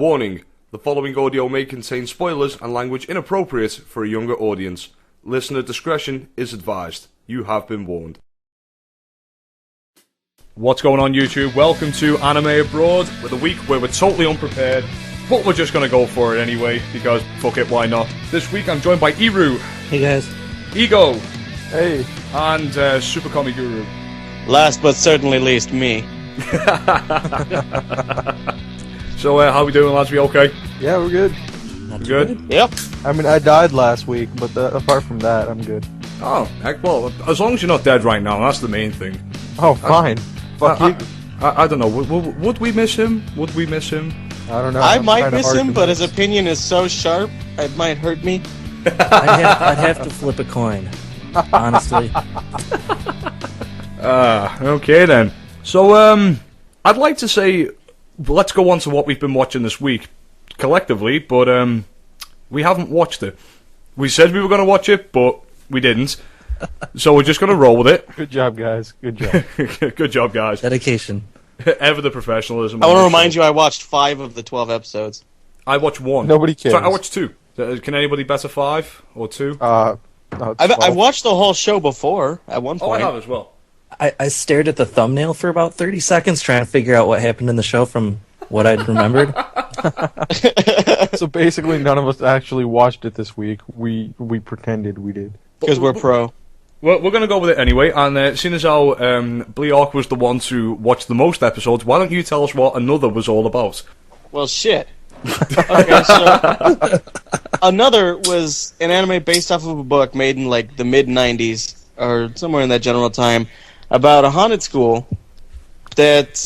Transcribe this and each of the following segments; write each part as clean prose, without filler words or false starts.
Warning, the following audio may contain spoilers and language inappropriate for a younger audience. Listener discretion is advised. You have been warned. What's going on, YouTube? Welcome to Anime Abroad with a week where we're totally unprepared, but we're just gonna go for it anyway, because fuck it, why not? This week I'm joined by Iru. Hey guys. Ego. Hey. And Super Comic Guru. Last but certainly least, me. So, how we doing, lads? We okay? Yeah, we're good. Not We too good? bad. Yep. I mean, I died last week, but apart from that, I'm good. Oh, heck, well, as long as you're not dead right now, that's the main thing. Oh, fine. Fuck you. I don't know, would we miss him? Would we miss him? I don't know. I I'm might kinda miss hard him, to but miss. his opinion is so sharp, it might hurt me. I'd have to flip a coin. Honestly. Okay then. So, I'd like to say, let's go on to what we've been watching this week, collectively, but, we haven't watched it. We said we were going to watch it, but we didn't. So we're just going to roll with it. Good job, guys. Good job. Good job, guys. Dedication. Ever the professionalism. I want to remind you I watched 5 of the 12 episodes. I watched 1. Nobody cares. Sorry, I watched 2. Can anybody better 5 or 2? No, it's I false. watched the whole show before, at one Oh, I point. have as well. I stared at the thumbnail for about 30 seconds trying to figure out what happened in the show from what I'd remembered. So basically, none of us actually watched it this week. We pretended we did. Because we're pro. Well, we're going to go with it anyway, and seeing as how Bleeark was the one to watch the most episodes, why don't you tell us what Another was all about? Well, shit. Okay, so... Another was an anime based off of a book made in, like, the mid-90s, or somewhere in that general time, about a haunted school that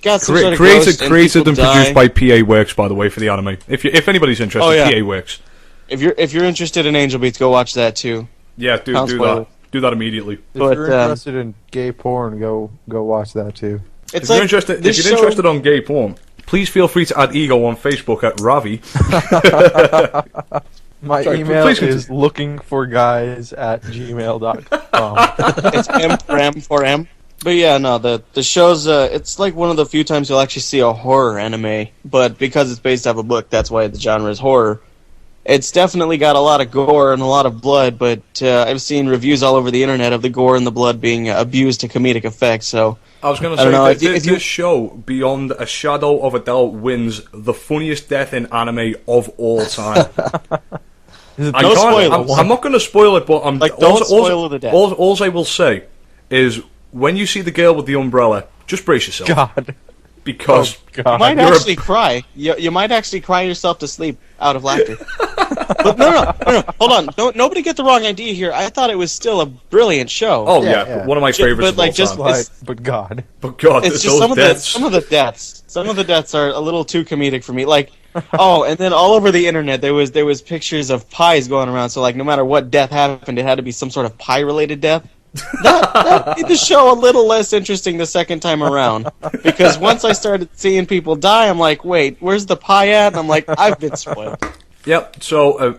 got some sort of ghost Created and die. produced by PA Works, by the way, for the anime. If anybody's interested, Oh, yeah. PA Works. If you're interested in Angel Beats, go watch that, too. Yeah, do Sounds that. spoilers. Do that immediately. If But, you're interested in gay porn, go watch that too. It's If you're like interested, this if you're show- interested on gay porn, please feel free to add Ego on Facebook at Ravi. My Sorry, email please is lookingforguys@gmail.com. It's M for M for M. But yeah, no, the show's it's like one of the few times you'll actually see a horror anime, but because it's based off a book, that's why the genre is horror. It's definitely got a lot of gore and a lot of blood, but I've seen reviews all over the internet of the gore and the blood being abused to comedic effect, so... I was going to I say, don't know, that if you- this show, beyond a shadow of a doubt, wins the funniest death in anime of all time. No spoilers. I'm not going to spoil it, but I'm... Like, don't spoil the death. All I will say is, when you see the girl with the umbrella, just brace yourself. God. Because... Oh, You God. might You're a- actually cry. You might actually cry yourself to sleep out of laughter. But no, hold on. Nobody get the wrong idea here. I thought it was still a brilliant show. Oh, Yeah, yeah, yeah. one of my favorites but, of all like, just- time. Right, but God. But God, It's just those some of deaths... the deaths. Some of the deaths are a little too comedic for me. Like, oh, and then all over the internet there was pictures of pies going around. So like, no matter what death happened, it had to be some sort of pie-related death. That made the show a little less interesting the second time around. Because once I started seeing people die, I'm like, wait, where's the pie at? And I'm like, I've been spoiled. Yep, so,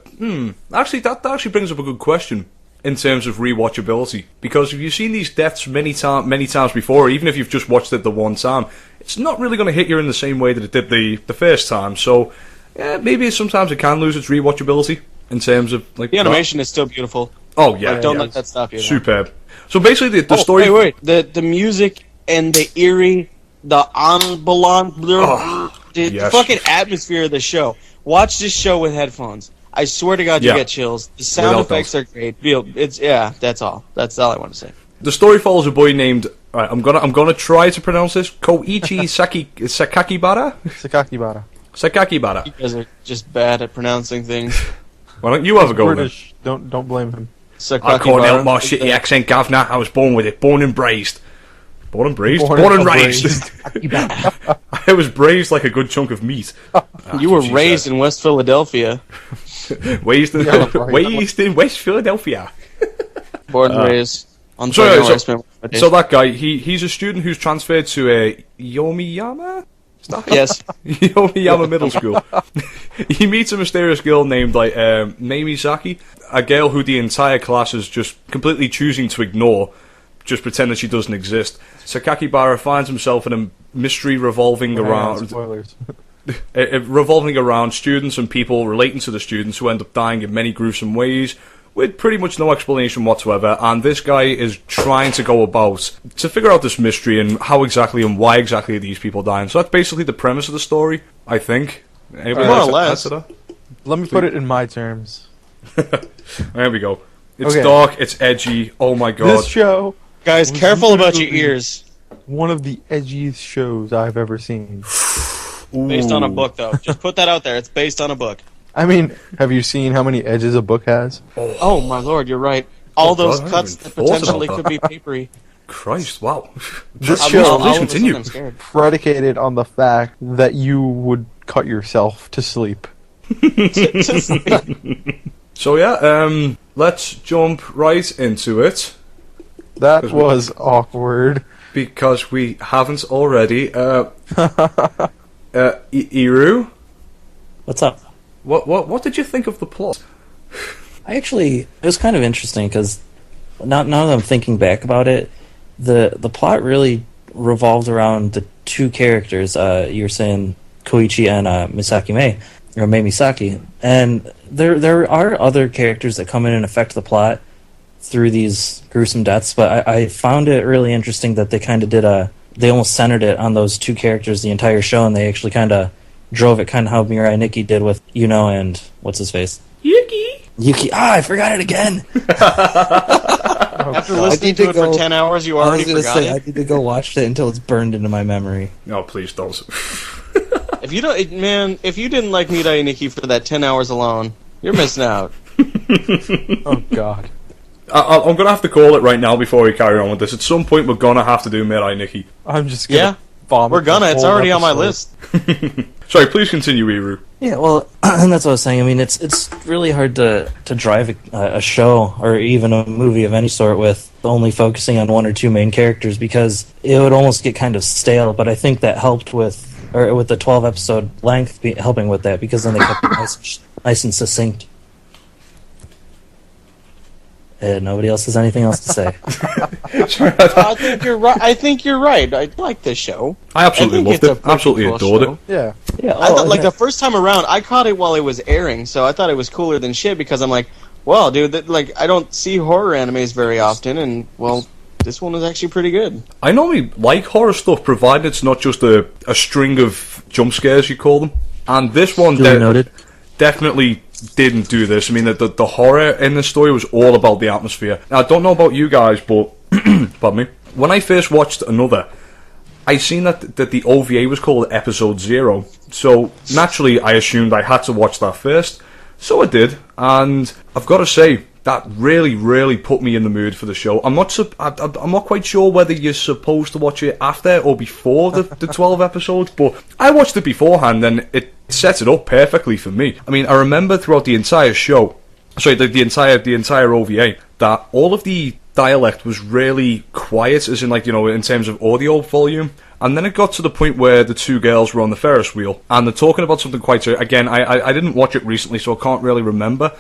actually, that actually brings up a good question in terms of rewatchability. Because if you've seen these deaths many times before, even if you've just watched it the one time, it's not really going to hit you in the same way that it did the first time. So, maybe sometimes it can lose its rewatchability in terms of, like... The animation is still beautiful. Oh, yeah. Like, don't yeah. let that stop you. though. Superb. So, basically, the story... Wait. The music and the eerie, the envelope, the yes. fucking atmosphere of the show. Watch this show with headphones. I swear to God, you Yeah. get chills. The sound Without effects are great. That's all. That's all I want to say. The story follows a boy named... Right, I'm gonna try to pronounce this. Koichi Sakakibara? Sakakibara. Sakakibara. You guys are just bad at pronouncing things. Why don't you have a go then? British. Don't blame him. I can't help my shitty accent, governor. I was born with it. Born and braised. Born and braised? Born Born, and and raised. I was braised like a good chunk of meat. You were raised in West Philadelphia. Raised in, Yeah, right. raised in West Philadelphia. Born and raised on So, Thursday so- where I spent my days. So that guy, he's a student who's transferred to a Yomiyama? Is that Yes. Yomiyama Middle School. He meets a mysterious girl named Mamizaki, a girl who the entire class is just completely choosing to ignore, just pretend that she doesn't exist. Sakakibara finds himself in a mystery revolving Hang on, around... spoilers. revolving around students and people relating to the students who end up dying in many gruesome ways, with pretty much no explanation whatsoever, and this guy is trying to go about to figure out this mystery and how exactly and why exactly are these people dying. So that's basically the premise of the story, I think. Anybody More else or less. answer that? Let me put it in my terms. There we go. It's Okay. dark, it's edgy, oh my god. This show, Guys, careful about your ears. one of the edgiest shows I've ever seen. Based on a Ooh. book, though. Just put that out there. It's based on a book. I mean, have you seen how many edges a book has? Oh my lord, you're right. All those God, I cuts haven't that even thought potentially about could be papery. Christ, wow. This I'm- show all please of a sudden continue. I'm scared. predicated on the fact that you would cut yourself to sleep. So yeah, let's jump right into it, That 'Cause we- was awkward. because we haven't already. Iru, What's up? what did you think of the plot? It was kind of interesting because now that I'm thinking back about it, the plot really revolved around the two characters. You were saying Koichi and Misaki Mei, or Mei Misaki, and there are other characters that come in and affect the plot through these gruesome deaths. But I found it really interesting that they kind of they almost centered it on those two characters the entire show, and they actually kind of drove it kind of how Mirai Nikki did with Yuno and what's his face. Yuki. I forgot it again. After listening to it for 10 hours, you already forgot I it? need to go watch it until it's burned into my memory. No, please don't. If you don't, man, if you didn't like Mirai Nikki for that 10 hours alone, you're missing out. Oh god. I'm gonna have to call it right now before we carry on with this. At some point, we're gonna have to do Mirai Nikki. I'm just gonna Yeah, vomit we're gonna. the It's whole already on my episode. list. Sorry, please continue, Iru. Yeah, well, and that's what I was saying. I mean, it's really hard to drive a show or even a movie of any sort with only focusing on one or two main characters because it would almost get kind of stale. But I think that helped with the 12 episode length helping with that because then they kept it nice and succinct. And nobody else has anything else to say. I think you're right. I like this show. I absolutely think loved it's a it. pretty Absolutely cool adored show. it. Yeah. Yeah, I thought, like, the first time around, I caught it while it was airing, so I thought it was cooler than shit because I'm like, well, dude, I don't see horror animes very often, and, well, this one was actually pretty good. I normally like horror stuff, provided it's not just a string of jump scares, you call them. And this one Duly noted. definitely didn't do this. I mean, the horror in the story was all about the atmosphere. Now, I don't know about you guys, but pardon me. When I first watched Another, I seen that the OVA was called Episode 0. So naturally, I assumed I had to watch that first. So I did, and I've got to say that really, really put me in the mood for the show. I'm not quite sure whether you're supposed to watch it after or before the 12 episodes, but I watched it beforehand, and it sets it up perfectly for me. I mean, I remember throughout the entire show, the entire OVA, that all of the dialect was really quiet, as in, like, you know, in terms of audio volume. And then it got to the point where the two girls were on the Ferris wheel, and they're talking about something quite serious. Again, I didn't watch it recently, so I can't really remember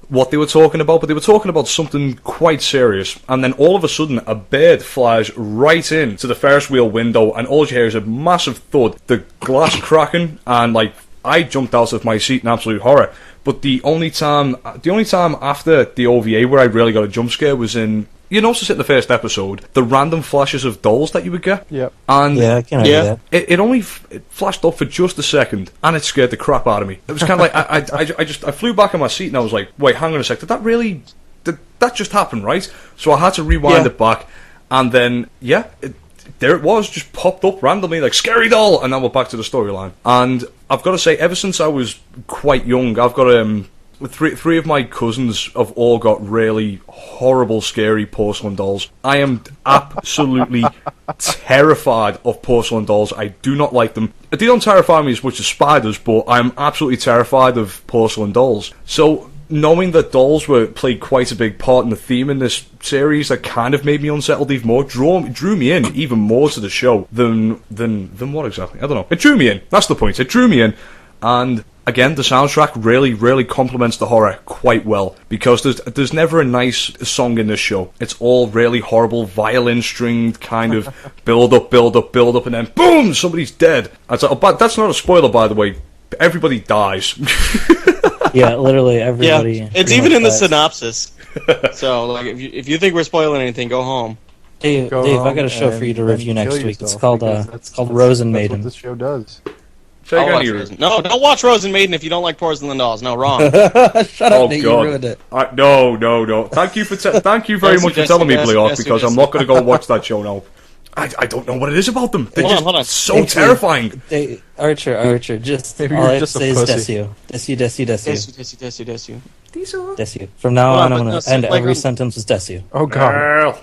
what they were talking about, but they were talking about something quite serious. And then all of a sudden, a bird flies right into the Ferris wheel window, and all you hear is a massive thud, the glass cracking, and, like, I jumped out of my seat in absolute horror. But the only time after the OVA where I really got a jump scare was in, you notice in the first episode, the random flashes of dolls that you would get. Yep. And Yeah, I can argue Yeah. that. it only it flashed up for just a second, and it scared the crap out of me. It was kind of like I flew back in my seat, and I was like, wait, hang on a sec, did that just happen, right? So I had to rewind it back, and then there it was, just popped up randomly, like, scary doll, and now we're back to the storyline. And I've got to say, ever since I was quite young, I've got three of my cousins have all got really horrible, scary porcelain dolls. I am absolutely terrified of porcelain dolls. I do not like them. They don't terrify me as much as spiders, but I'm absolutely terrified of porcelain dolls. So knowing that dolls played quite a big part in the theme in this series, that kind of made me unsettled even more. Drew me in even more to the show than what exactly? I don't know. It drew me in. That's the point. It drew me in. And Again, the soundtrack really complements the horror quite well, because there's never a nice song in this show. It's all really horrible violin stringed kind of build up, and then boom, somebody's dead. But that's not a spoiler, by the way. Everybody dies. Yeah, literally everybody. Yeah, it's even in the synopsis. So, like, if you think we're spoiling anything, go home. Dave, I got a show for you to review next week. It's called Rosen Maiden. That's what this show does. No, don't watch Rosen Maiden if you don't like porcelain dolls. No, wrong. Shut up, Nate, you ruined it. No. Thank you very much for telling me, Bleeark, because I'm not going to go watch that show now. I don't know what it is about them. They're Hold on. so terrifying. Archer, just Maybe all you're I have to just a say is pussy. Desu. Desu. Desu. From now on, I'm going to end every sentence with Desu. Oh god,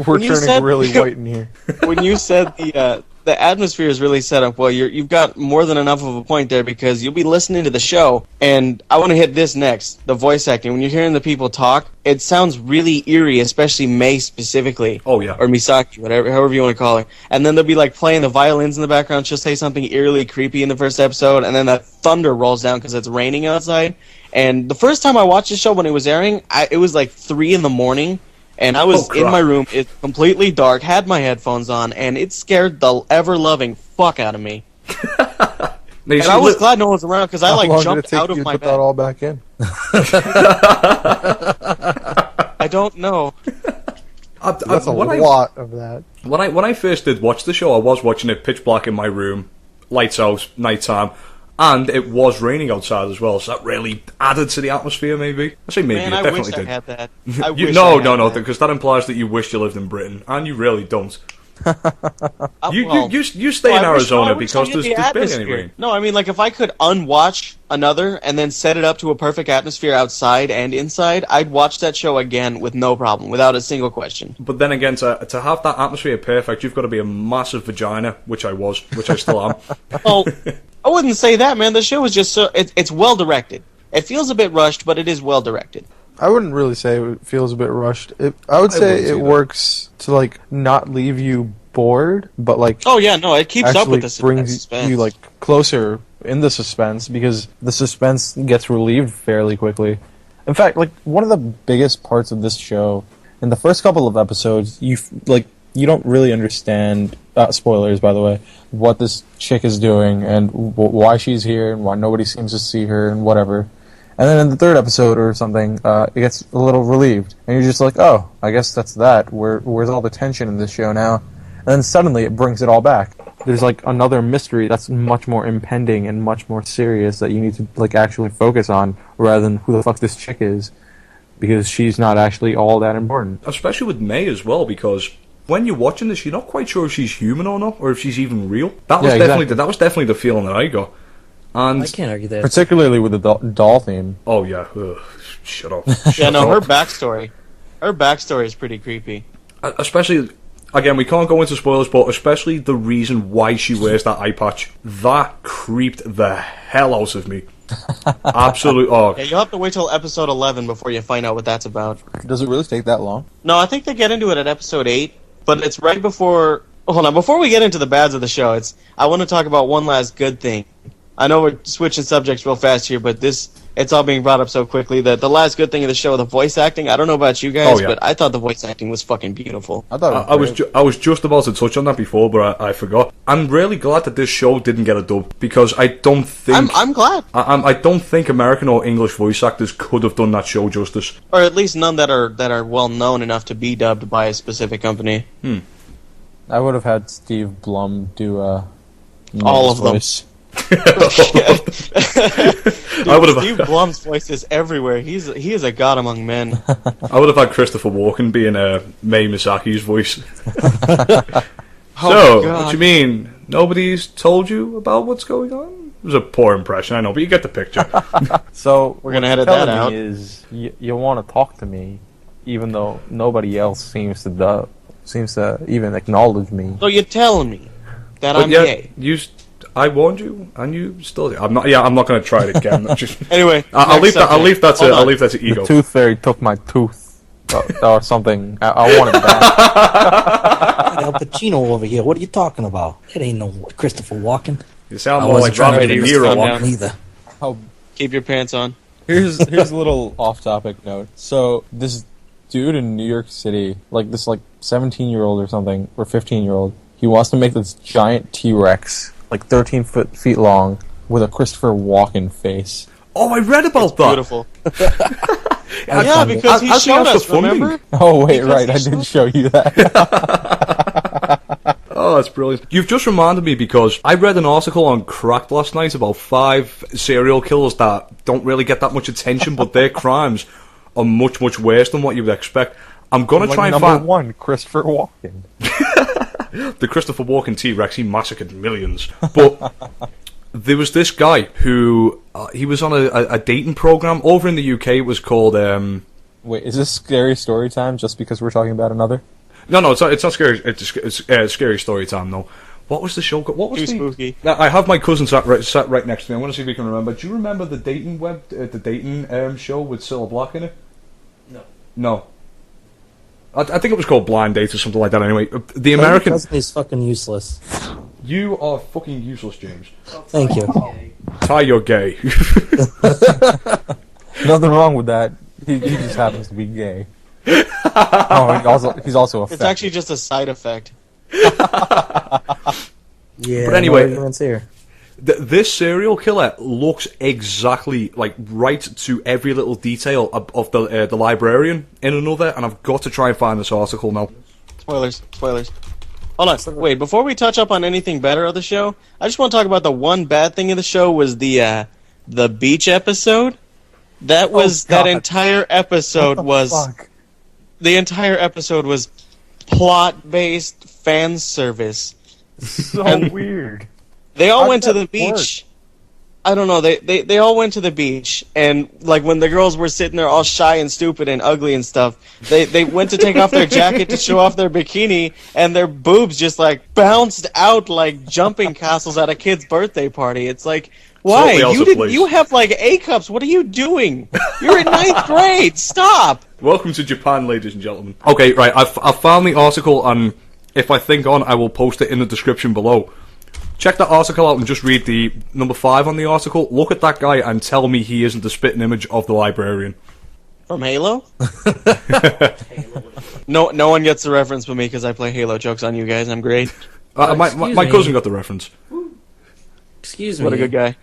we're turning really white in here. When you said the atmosphere is really set up well, you've got more than enough of a point there, because you'll be listening to the show, and I want to hit this next, the voice acting. When you're hearing the people talk, it sounds really eerie, especially Mei specifically. Oh, yeah. Or Misaki, however you want to call her. And then they'll be like playing the violins in the background. She'll say something eerily creepy in the first episode, and then that thunder rolls down because it's raining outside. And the first time I watched the show when it was airing, it was like 3 in the morning. And I was in my room, it's completely dark, had my headphones on, and it scared the ever-loving fuck out of me. And I was glad no one was around, because I jumped out of my bed. Put that all back in? I don't know. That's a lot of that. When I first did watch the show, I was watching it pitch black in my room, lights out, nighttime, and it was raining outside as well, so that really added to the atmosphere, maybe. I say maybe, Man, it definitely wish did. I had that. No, because that implies that you wish you lived in Britain, and you really don't. You stay in Arizona because there's barely any rain. No, I mean, like, if I could unwatch another and then set it up to a perfect atmosphere outside and inside, I'd watch that show again with no problem, without a single question. But then again, to have that atmosphere perfect, you've got to be a massive vagina, which I still am. Well, I wouldn't say that, man. The show is just it's well directed. It feels a bit rushed, but it is well directed. I wouldn't really say it feels a bit rushed. I would say it works to, like, not leave you bored, but, like... Oh, yeah, no, it keeps up with the brings you, like, closer in the suspense, because the suspense gets relieved fairly quickly. In fact, like, one of the biggest parts of this show, in the first couple of episodes, you don't really understand, spoilers, by the way, what this chick is doing, and why she's here, and why nobody seems to see her, and whatever. And then in the third episode or something, it gets a little relieved. And you're just like, oh, I guess that's that. Where's all the tension in this show now? And then suddenly it brings it all back. There's, like, another mystery that's much more impending and much more serious that you need to, like, actually focus on, rather than who the fuck this chick is. Because she's not actually all that important. Especially with Mei as well, because when you're watching this, you're not quite sure if she's human or not, or if she's even real. That was definitely the feeling that I got. And I can't argue that. Particularly with the doll theme. Oh, yeah. Ugh, shut up. Yeah, no, her backstory is pretty creepy. Especially, again, we can't go into spoilers, but especially the reason why she wears that eye patch. That creeped the hell out of me. Absolutely. Oh. Yeah, you'll have to wait till episode 11 before you find out what that's about. Does it really take that long? No, I think they get into it at episode 8, but it's right before... Hold on, before we get into the bads of the show, I want to talk about one last good thing. I know we're switching subjects real fast here, but it's all being brought up so quickly that the last good thing of the show, the voice acting, I don't know about you guys, but I thought the voice acting was fucking beautiful. I was just about to touch on that before, but I forgot. I'm really glad that this show didn't get a dub, because I don't think... I'm glad. I don't think American or English voice actors could have done that show justice. Or at least none that are well known enough to be dubbed by a specific company. I would have had Steve Blum do all of voice. them. Dude, Steve Blum's voice is everywhere. He is a god among men. I would have had Christopher Walken being Mei Misaki's voice. What you mean? Nobody's told you about what's going on? It was a poor impression, I know, but you get the picture. So we're gonna edit that out. Is you want to talk to me, even though nobody else seems to even acknowledge me. So you're telling me that I'm gay? I warned you, and you still do. I'm not going to try it again. Anyway, I'll leave that to ego. The tooth fairy took my tooth, or something. I wanted that. Al Pacino over here. What are you talking about? It ain't no Christopher Walken. You sound more like Ravi De Niro. Either. how Keep your pants on. here's a little off-topic note. So this dude in New York City, like this 17-year-old or something, or 15-year-old, he wants to make this giant T-Rex, like 13 feet long, with a Christopher Walken face. Oh, I read about that. Beautiful. Yeah, because he As he showed has us, the funding. remember? Oh wait, Because right, I he did show you that. Oh, that's brilliant. You've just reminded me because I read an article on Cracked last night about 5 serial killers that don't really get that much attention, but their crimes are much, much worse than what you would expect. I'm going to try and number find... 1, Christopher Walken. The Christopher Walken T-Rex, he massacred millions. But there was this guy who... he was on a dating program over in the UK. It was called... Wait, is this scary story time just because we're talking about another? No, it's not scary. It's scary story time. No, what was the show? What was Too the? spooky. I have my cousin sat right next to me. I want to see if we can remember. Do you remember the dating show with Cilla Black in it? No. I think it was called Blind Date or something like that. Anyway, the American. My cousin is fucking useless. You are fucking useless, James. Thank you. Ty, you're gay. Nothing wrong with that. He just happens to be gay. Oh, he's also a It's actually just a side effect. Yeah. But anyway- no arguments here. This serial killer looks exactly right to every little detail of the librarian in another, and I've got to try and find this article now. Spoilers. Hold on. Wait, before we touch up on anything better of the show, I just want to talk about the one bad thing of the show was the beach episode. That God. entire episode was Fuck. the entire episode was plot-based fan service. So And- weird. They all How went did to the that beach. I don't know. They all went to the beach, and when the girls were sitting there all shy and stupid and ugly and stuff, they went to take off their jacket to show off their bikini, and their boobs just bounced out like jumping castles at a kid's birthday party. It's like, why? Totally out of place. You have A cups. What are you doing? You're in 9th grade. Stop. Welcome to Japan, ladies and gentlemen. Okay, right. I've found the article, and if I think on, I will post it in the description below. Check that article out and just read the number 5 on the article. Look at that guy and tell me he isn't the spitting image of the librarian. From Halo? No one gets the reference but me because I play Halo. Jokes on you guys. I'm great. My Excuse cousin me. got the reference. Excuse me. What a good guy.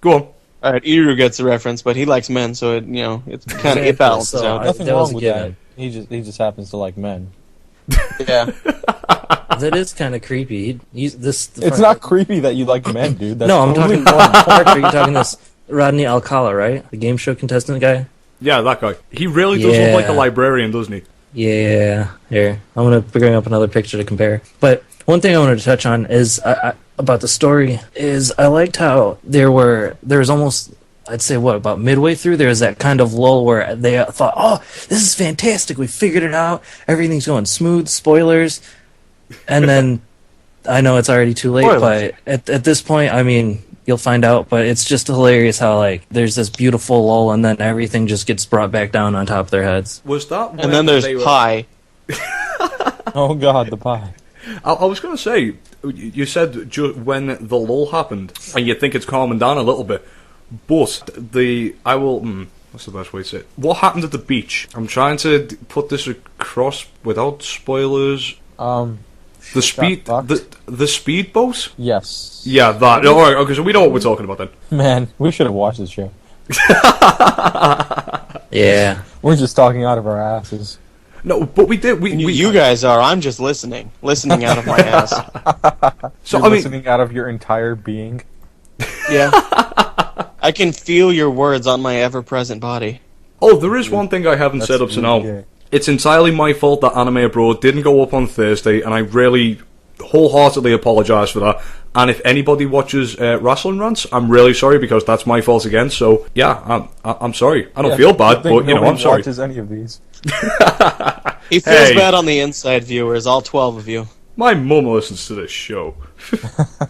Go on. All right, Iru gets the reference, but he likes men, so it's kind of it balances So, out. Nothing that was wrong a with given. that. He just happens to like men. Yeah. That is kind of creepy. It's not creepy that you like men, dude. That's No, I'm totally talking. Parker, you're talking this Rodney Alcala, right? The game show contestant guy. Yeah, that guy. He really does look like the Yeah. librarian, doesn't he? Yeah. Here, I'm gonna bring up another picture to compare. But one thing I wanted to touch on is about the story. Is I liked how there was almost. I'd say about midway through there was that kind of lull where they thought, "Oh, this is fantastic! We figured it out. Everything's going smooth." Spoilers, and then I know it's already too late, Spoilers. but at this point, I mean, you'll find out. But it's just hilarious how there's this beautiful lull, and then everything just gets brought back down on top of their heads. Was that? And then there's pie. Oh god, the pie. I was going to say, you said when the lull happened, and you think it's calming down a little bit, but what's the best way to say it? What happened at the beach? I'm trying to put this across without spoilers. The speedboat? Yes. Yeah, that. Alright, okay, so we know what we're talking about then. Man, we should have watched this show. Yeah. We're just talking out of our asses. No, but we did. You guys are. I'm just listening out of my ass. So You're I mean, listening out of your entire being. Yeah. I can feel your words on my ever-present body. oh, there is one thing I haven't said up to now. Okay. It's entirely my fault that Anime Abroad didn't go up on Thursday, and I really wholeheartedly apologise for that. And if anybody watches Wrestling Rants, I'm really sorry because that's my fault again. So yeah, I'm sorry. I don't feel bad, Good thing but I'm nobody sorry. watches any of these. He feels Hey. bad on the inside, viewers, all 12 of you. My mum listens to this show.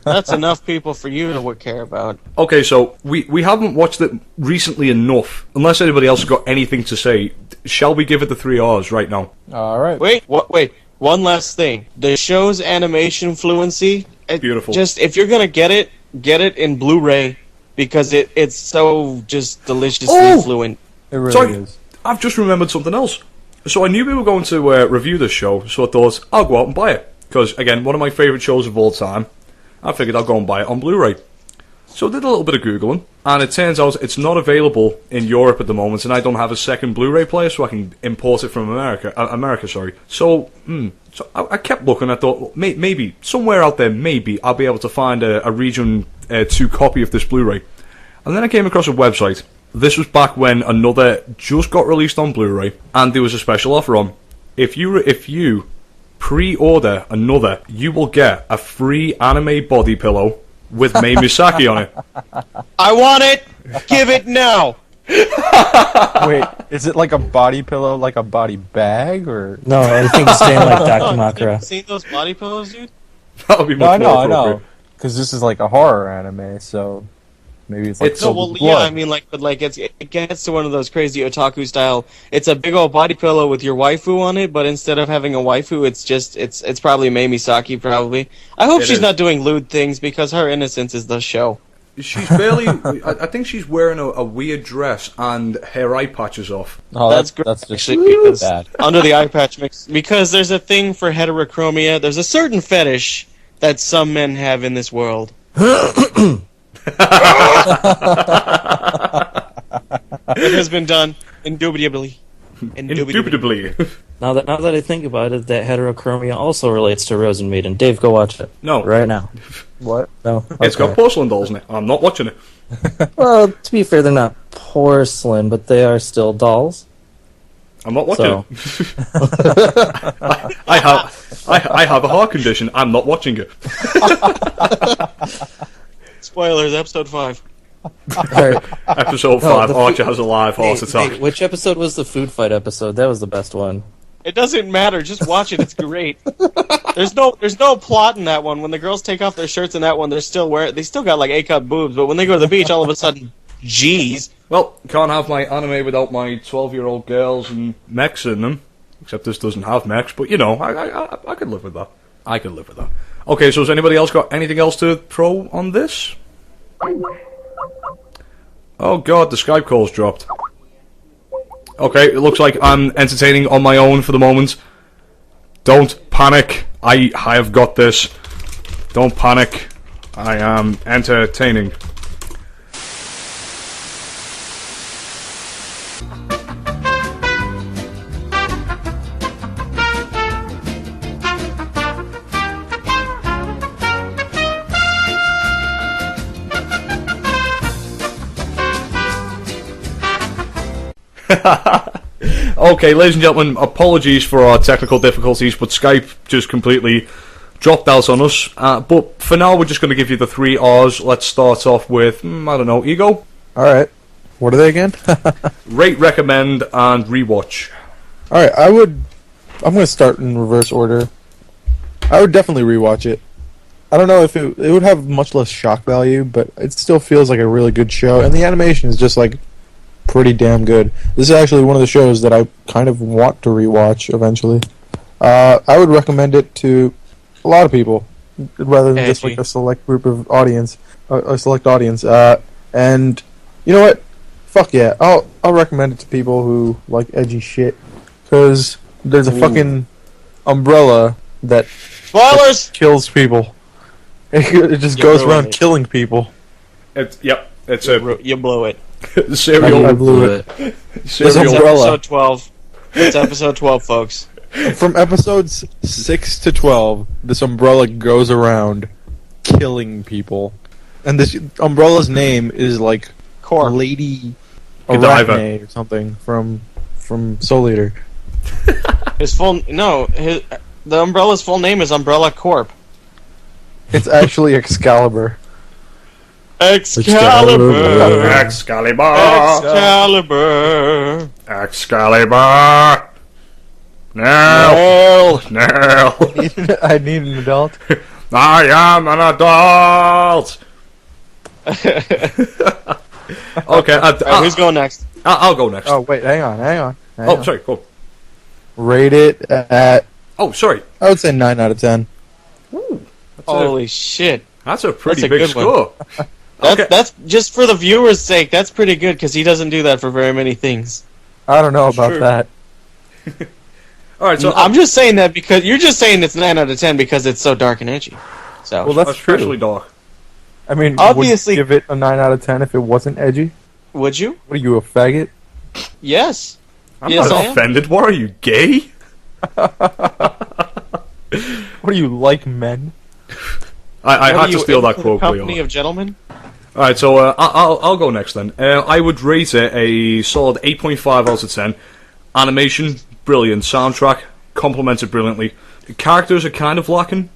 That's enough people for you to care about. Okay, so we haven't watched it recently enough. Unless anybody else has got anything to say, shall we give it the 3 R's right now? Alright. Wait, one last thing. The show's animation fluency. Beautiful. Just, if you're gonna get it in Blu-ray. because it's so just deliciously fluent. It really Sorry, is. I've just remembered something else. So I knew we were going to review this show, so I thought I'll go out and buy it. Because, again, one of my favourite shows of all time. I figured I'll go and buy it on Blu-ray. So I did a little bit of Googling, and it turns out it's not available in Europe at the moment, and I don't have a second Blu-ray player, so I can import it from America. So, I kept looking. I thought, well, maybe, somewhere out there, maybe, I'll be able to find a Region 2 copy of this Blu-ray. And then I came across a website. This was back when another just got released on Blu-ray, and there was a special offer on. If you pre-order another, you will get a free anime body pillow with Mai Misaki on it. I want it! Give it now! Wait, is it like a body pillow, like a body bag, or? No, I think it's saying like Have you Dakimakura. seen those body pillows, dude? That would be No, much more I know. appropriate. Because this is like a horror anime, so maybe it's like It's- No, filled well, with yeah, blood. I mean, like, but like, it gets to one of those crazy otaku style. It's a big old body pillow with your waifu on it, but instead of having a waifu, it's probably Mai Misaki. Probably. I hope It she's is. not doing lewd things because her innocence is the show. She's barely. I think she's wearing a weird dress and her eye patch is off. Oh, That's great, That's just actually, because bad. under the eye patch mix, because there's a thing for heterochromia. There's a certain fetish that some men have in this world. It has been done indubitably. Indubitably. Now that I think about it, that heterochromia also relates to Rosen Maiden. Dave, go watch it. No. Right now. What? No. It's got Okay. porcelain dolls in it. I'm not watching it. Well, to be fair, they're not porcelain, but they are still dolls. I'm not watching So- it. I have a heart condition. I'm not watching it. Spoilers, episode 5. Alright. Episode No, 5, the Archer fu- has a live heart attack. Hey, which episode was the food fight episode? That was the best one. It doesn't matter. Just watch it. It's great. There's no plot in that one. When the girls take off their shirts in that one, they still got like A-cup boobs. But when they go to the beach, all of a sudden, jeez. Well, can't have my anime without my 12-year-old girls and mechs in them. Except this doesn't have mechs, but you know, I could live with that. I could live with that. Okay, so has anybody else got anything else to throw on this? Oh god, the Skype call's dropped. Okay, it looks like I'm entertaining on my own for the moment. Don't panic. I have got this. Don't panic. I am entertaining. Okay, ladies and gentlemen, apologies for our technical difficulties, but Skype just completely dropped out on us. But for now, we're just going to give you the 3 R's. Let's start off with, I don't know, Ego? Alright. What are they again? Rate, recommend, and rewatch. Alright, I'm going to start in reverse order. I would definitely rewatch it. I don't know if it would have much less shock value, but it still feels like a really good show, and the animation is just like pretty damn good. This is actually one of the shows that I kind of want to rewatch eventually. I would recommend it to a lot of people, rather than just like a select group of audience, a select audience. And you know what? Fuck yeah, I'll recommend it to people who like edgy shit, because there's a fucking umbrella that Spoilers! kills people. It just You goes ruined around it. killing people. It's a You blow it. I serial. blew it. It's serial. umbrella. episode 12. It's episode 12, folks. From episodes 6 to 12, this umbrella goes around killing people. And this umbrella's name is like Core. Lady Godiva. Arachne or something from Soul Eater. The umbrella's full name is Umbrella Corp. It's actually Excalibur. Excalibur! Excalibur! Excalibur! Excalibur! No! No! I need an adult. I am an adult! Okay, Who's going next? I'll go next. Oh, wait, hang on. Oh, sorry, go. Rate it at, Oh, sorry. I would say 9 out of 10. Holy shit. That's a pretty That's a big good score. That's just for the viewer's sake. That's pretty good because he doesn't do that for very many things. I don't know about True. that. All right, so I'm just saying that because you're just saying it's 9 out of 10 because it's so dark and edgy. So Well, that's especially true. dark. I mean, Obviously- would you give it a 9 out of 10 if it wasn't edgy? would you? What are you, a faggot? Yes. I'm Yes, I not am. offended. What are you, gay? What are you, like men? I What had are to you, steal that into the quote. Company Bleeark. of gentlemen. All right, so I'll go next then. I would rate it a solid 8.5 out of 10. Animation, brilliant. Soundtrack, complemented brilliantly. The characters are kind of lacking,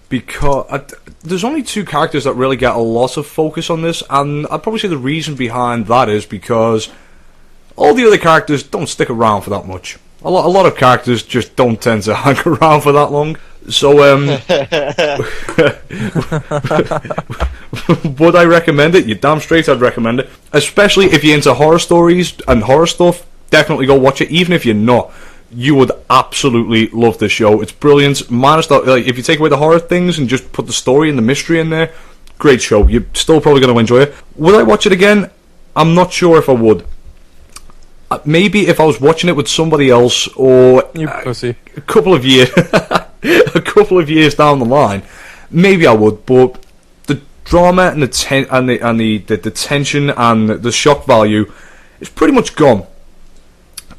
because there's only 2 characters that really get a lot of focus on this, and I'd probably say the reason behind that is because all the other characters don't stick around for that much. A lot of characters just don't tend to hang around for that long. So, would I recommend it? You're damn straight I'd recommend it. Especially if you're into horror stories and horror stuff, definitely go watch it. Even if you're not, you would absolutely love this show. It's brilliant. Minus that, like, if you take away the horror things and just put the story and the mystery in there, great show. You're still probably going to enjoy it. Would I watch it again? I'm not sure if I would. Maybe if I was watching it with somebody else, or You pussy. a couple of years, a couple of years down the line, maybe I would. But the drama and the tension and the shock value is pretty much gone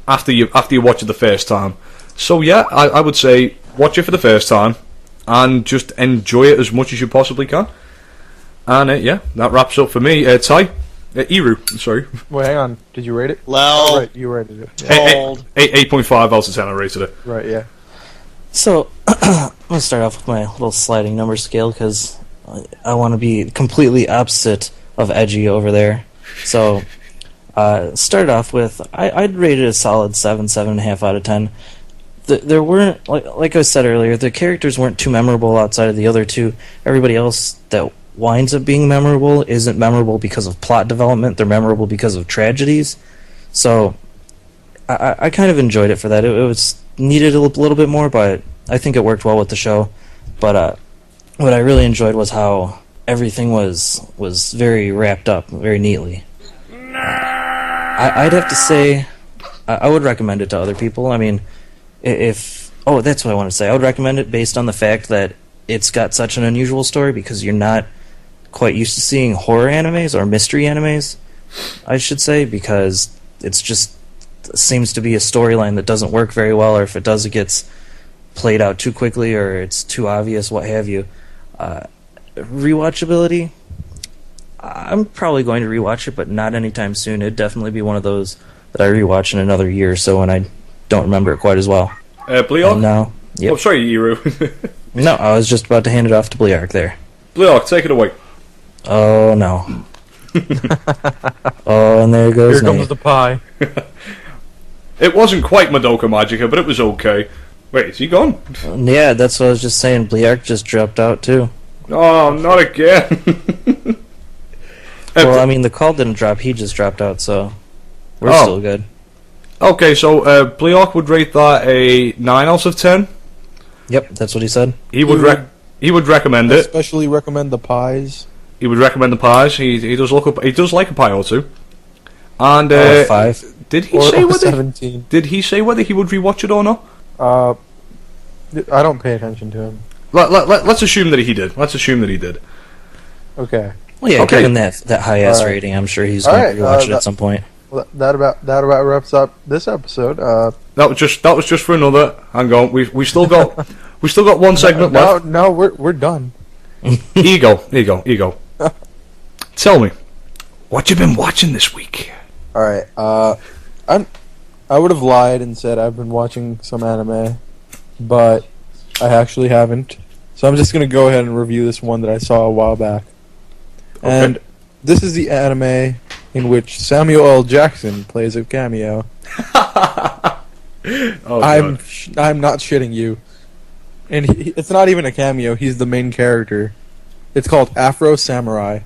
after you watch it the first time. So yeah, I would say watch it for the first time and just enjoy it as much as you possibly can. And yeah, that wraps up for me. Ty, Iru, sorry. Wait, hang on. Did you rate it? Well, Oh, right, you rated it. told. 8.5 out of 10 I rated it. Right, yeah. So, I'm going to start off with my little sliding number scale because I want to be completely opposite of edgy over there. So, started off with, I'd rate it a solid 7.5 out of 10. There weren't, like I said earlier, the characters weren't too memorable outside of the other 2. Everybody else that winds up being memorable isn't memorable because of plot development. They're memorable because of tragedies. So, I kind of enjoyed it for that. It was needed a little bit more, but I think it worked well with the show. But what I really enjoyed was how everything was very wrapped up, very neatly. I'd have to say I would recommend it to other people. I mean, that's what I want to say. I would recommend it based on the fact that it's got such an unusual story because you're not quite used to seeing horror animes or mystery animes, I should say, because it's just seems to be a storyline that doesn't work very well, or if it does, it gets played out too quickly, or it's too obvious, what have you. Rewatchability, I'm probably going to rewatch it, but not anytime soon. It'd definitely be one of those that I rewatch in another year or so when I don't remember it quite as well. Bleeark? No. Yep. Oh, sorry, Iru. No, I was just about to hand it off to Bleeark there. Bleeark, take it away. Oh, no. Oh, and there goes Here comes Nate. the pie. It wasn't quite Madoka Magica, but it was okay. Wait, is he gone? Yeah, that's what I was just saying. Bleeark just dropped out, too. Oh, not again. Well, I mean, the call didn't drop. He just dropped out, so we're Oh. still good. Okay, so Bleeark would rate that a 9 out of 10. Yep, that's what he said. He would recommend it. Especially recommend the pies. He would recommend the pies. He does like a pie or two. And Or 5. did he Or, say or whether 17. did he say whether he would rewatch it or not? I don't pay attention to him. Let's assume that he did. Let's assume that he did. Okay. Well, yeah, Okay. given that high ass Alright. rating, I'm sure he's going Alright, to rewatch it that- at some point. Well, that about wraps up this episode. That was just for another. Hang on, we still got one segment left. No, we're done. Ego. Tell me, what you been watching this week? All right. I would have lied and said I've been watching some anime, but I actually haven't. So I'm just gonna go ahead and review this one that I saw a while back. Okay. And this is the anime in which Samuel L. Jackson plays a cameo. Oh, I'm God. I'm not shitting you. And it's not even a cameo. He's the main character. It's called Afro Samurai.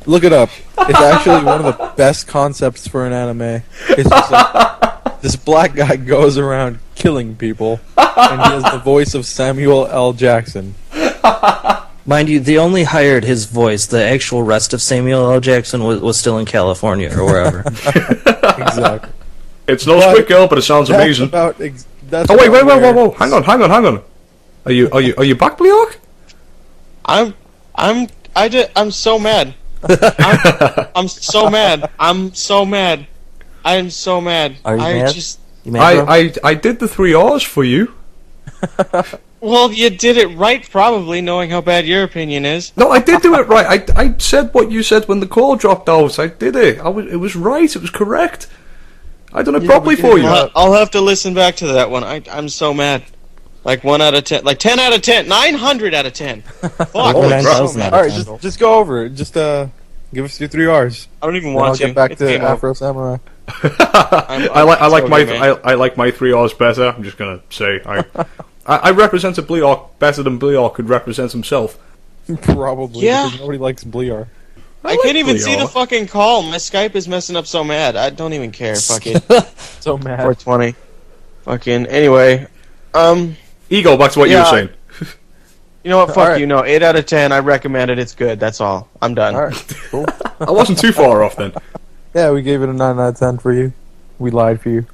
Look it up. It's actually one of the best concepts for an anime. It's just like, this black guy goes around killing people, and he has the voice of Samuel L. Jackson. Mind you, they only hired his voice. The actual rest of Samuel L. Jackson was still in California or wherever. Exactly. It's no Squid Girl, but it sounds amazing. That's Oh wait, about where- whoa! Hang on. Are you back, Bleeark? I'm so mad. I'm so mad. I'm so mad. I'm so mad. Are you I mad? just. You mad, bro? I did the 3 R's for you. Well, you did it right, probably, knowing how bad your opinion is. No, I did do it right. I said what you said when the call dropped out. I did it. It was right. It was correct. I done it properly for you. I'll have to listen back to that one. I'm so mad. Like 1 out of 10, like 10 out of 10, 900 out of 10. Fuck. Holy I'm crap. so 9,000 mad. out of Alright, 10. just go over it. Just give us your 3 R's. I don't even Then I'll want to. get back It's to game over. Afro Samurai. I like my 3 R's better. I'm just gonna say I represented Bleeark better than Bleeark could represent himself. Probably. Yeah. Because nobody likes Bleeark. I like can't even see the Bleeark. fucking call. My Skype is messing up so mad. I don't even care. Fuck it. So mad. 420. Fucking. Anyway. Ego, back to what you were Yeah. saying. You know what? Fuck Alright. you. No, 8 out of 10. I recommend it. It's good. That's all. I'm done. Alright, cool. I wasn't too far off then. Yeah, we gave it a 9 out of 10 for you. We lied for you.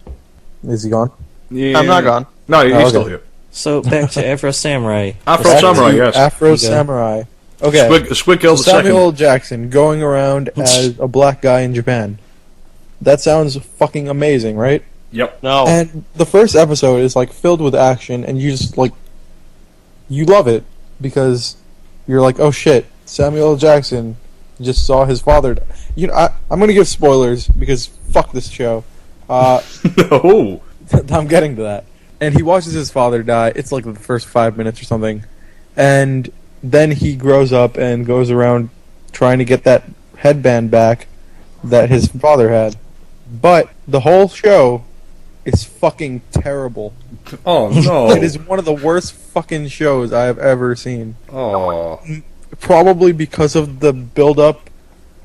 Is he gone? Yeah. I'm not gone. No, he's Oh, okay. still here. So back to Afro Samurai. Afro Back Samurai, to yes. Afro Okay. Samurai. Okay. Squid Girl the Samuel L. second. Jackson going around as a black guy in Japan. That sounds fucking amazing, right? Yep. No. And the first episode is like filled with action, and you just like you love it because you're like, oh shit, Samuel L. Jackson just saw his father. You know, I'm gonna give spoilers because fuck this show. No. I'm getting to that. And he watches his father die. It's like the first 5 minutes or something, and then he grows up and goes around trying to get that headband back that his father had. But the whole show is fucking terrible. Oh no. It is one of the worst fucking shows I have ever seen. Oh. Probably because of the build-up.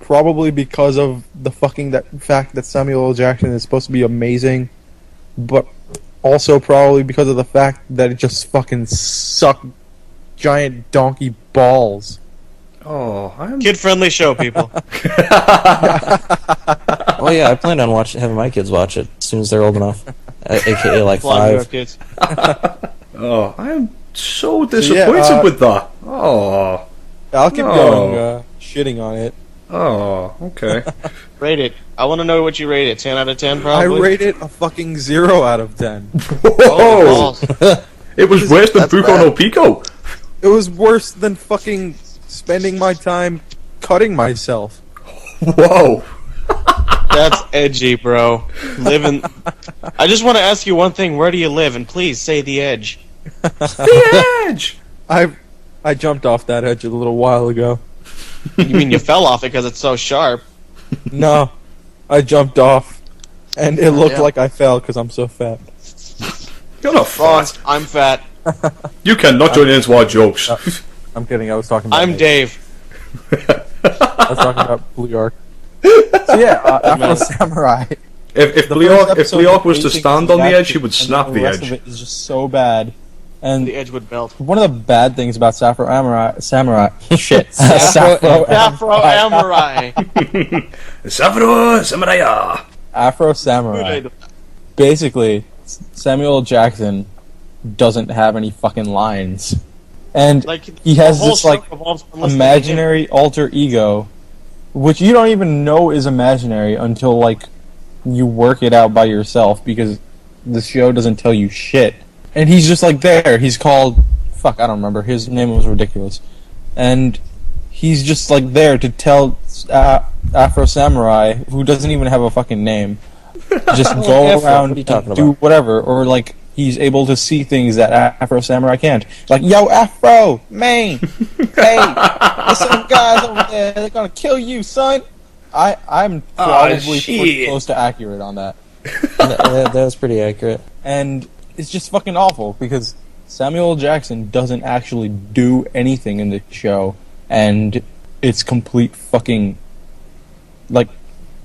Probably because of the fact that Samuel L. Jackson is supposed to be amazing. But also probably because of the fact that it just fucking sucked giant donkey balls. Oh. I'm. Kid-friendly show, people. Oh yeah, I plan on having my kids watch it as soon as they're old enough. AKA like Flying New York 5. kids. Oh, I am so disappointed with that. Oh. I'll keep No. going, shitting on it. Oh. Okay. Rate it. I want to know what you rate it. 10 out of 10, I probably? rate it a fucking 0 out of 10. Whoa. Balls. It was worse than That's Buko bad. no Pico. It was worse than fucking spending my time cutting myself. Whoa. That's edgy, bro. Living. I just want to ask you one thing. Where do you live? And please say the edge. The edge. I jumped off that edge a little while ago. You mean you fell off it because it's so sharp? No, I jumped off, and it looked Yeah. like I fell because I'm so fat. You're not Wrong. fat. I'm fat. You cannot join into our jokes. I'm kidding. I was talking about. I'm Dave. I was talking about Bleeark. So yeah, Afro Samurai. If The Bleeark first was to episode stand on the edge, he action, would and snap then the rest edge. Of it is just so bad. And The edge would melt. one of the bad things about Samurai shit. Afro Amurai. Safro Samaraya. Afro Samurai. Basically, Samuel L. Jackson doesn't have any fucking lines, and Like he has the whole this like show revolves around listening to him. imaginary alter ego, which you don't even know is imaginary until like you work it out by yourself because the show doesn't tell you shit. And he's just like there. He's called fuck. I don't remember. His name was ridiculous, and he's just like there to tell Afro Samurai, who doesn't even have a fucking name, just go Afro, around what are you talking and do about? whatever, or like he's able to see things that Afro Samurai can't. Like, yo, Afro, man, hey, there's some guys over there. They're gonna kill you, son. I'm probably pretty shit. close to accurate on that, That was pretty accurate. and it's just fucking awful because Samuel L. Jackson doesn't actually do anything in the show, and it's complete fucking like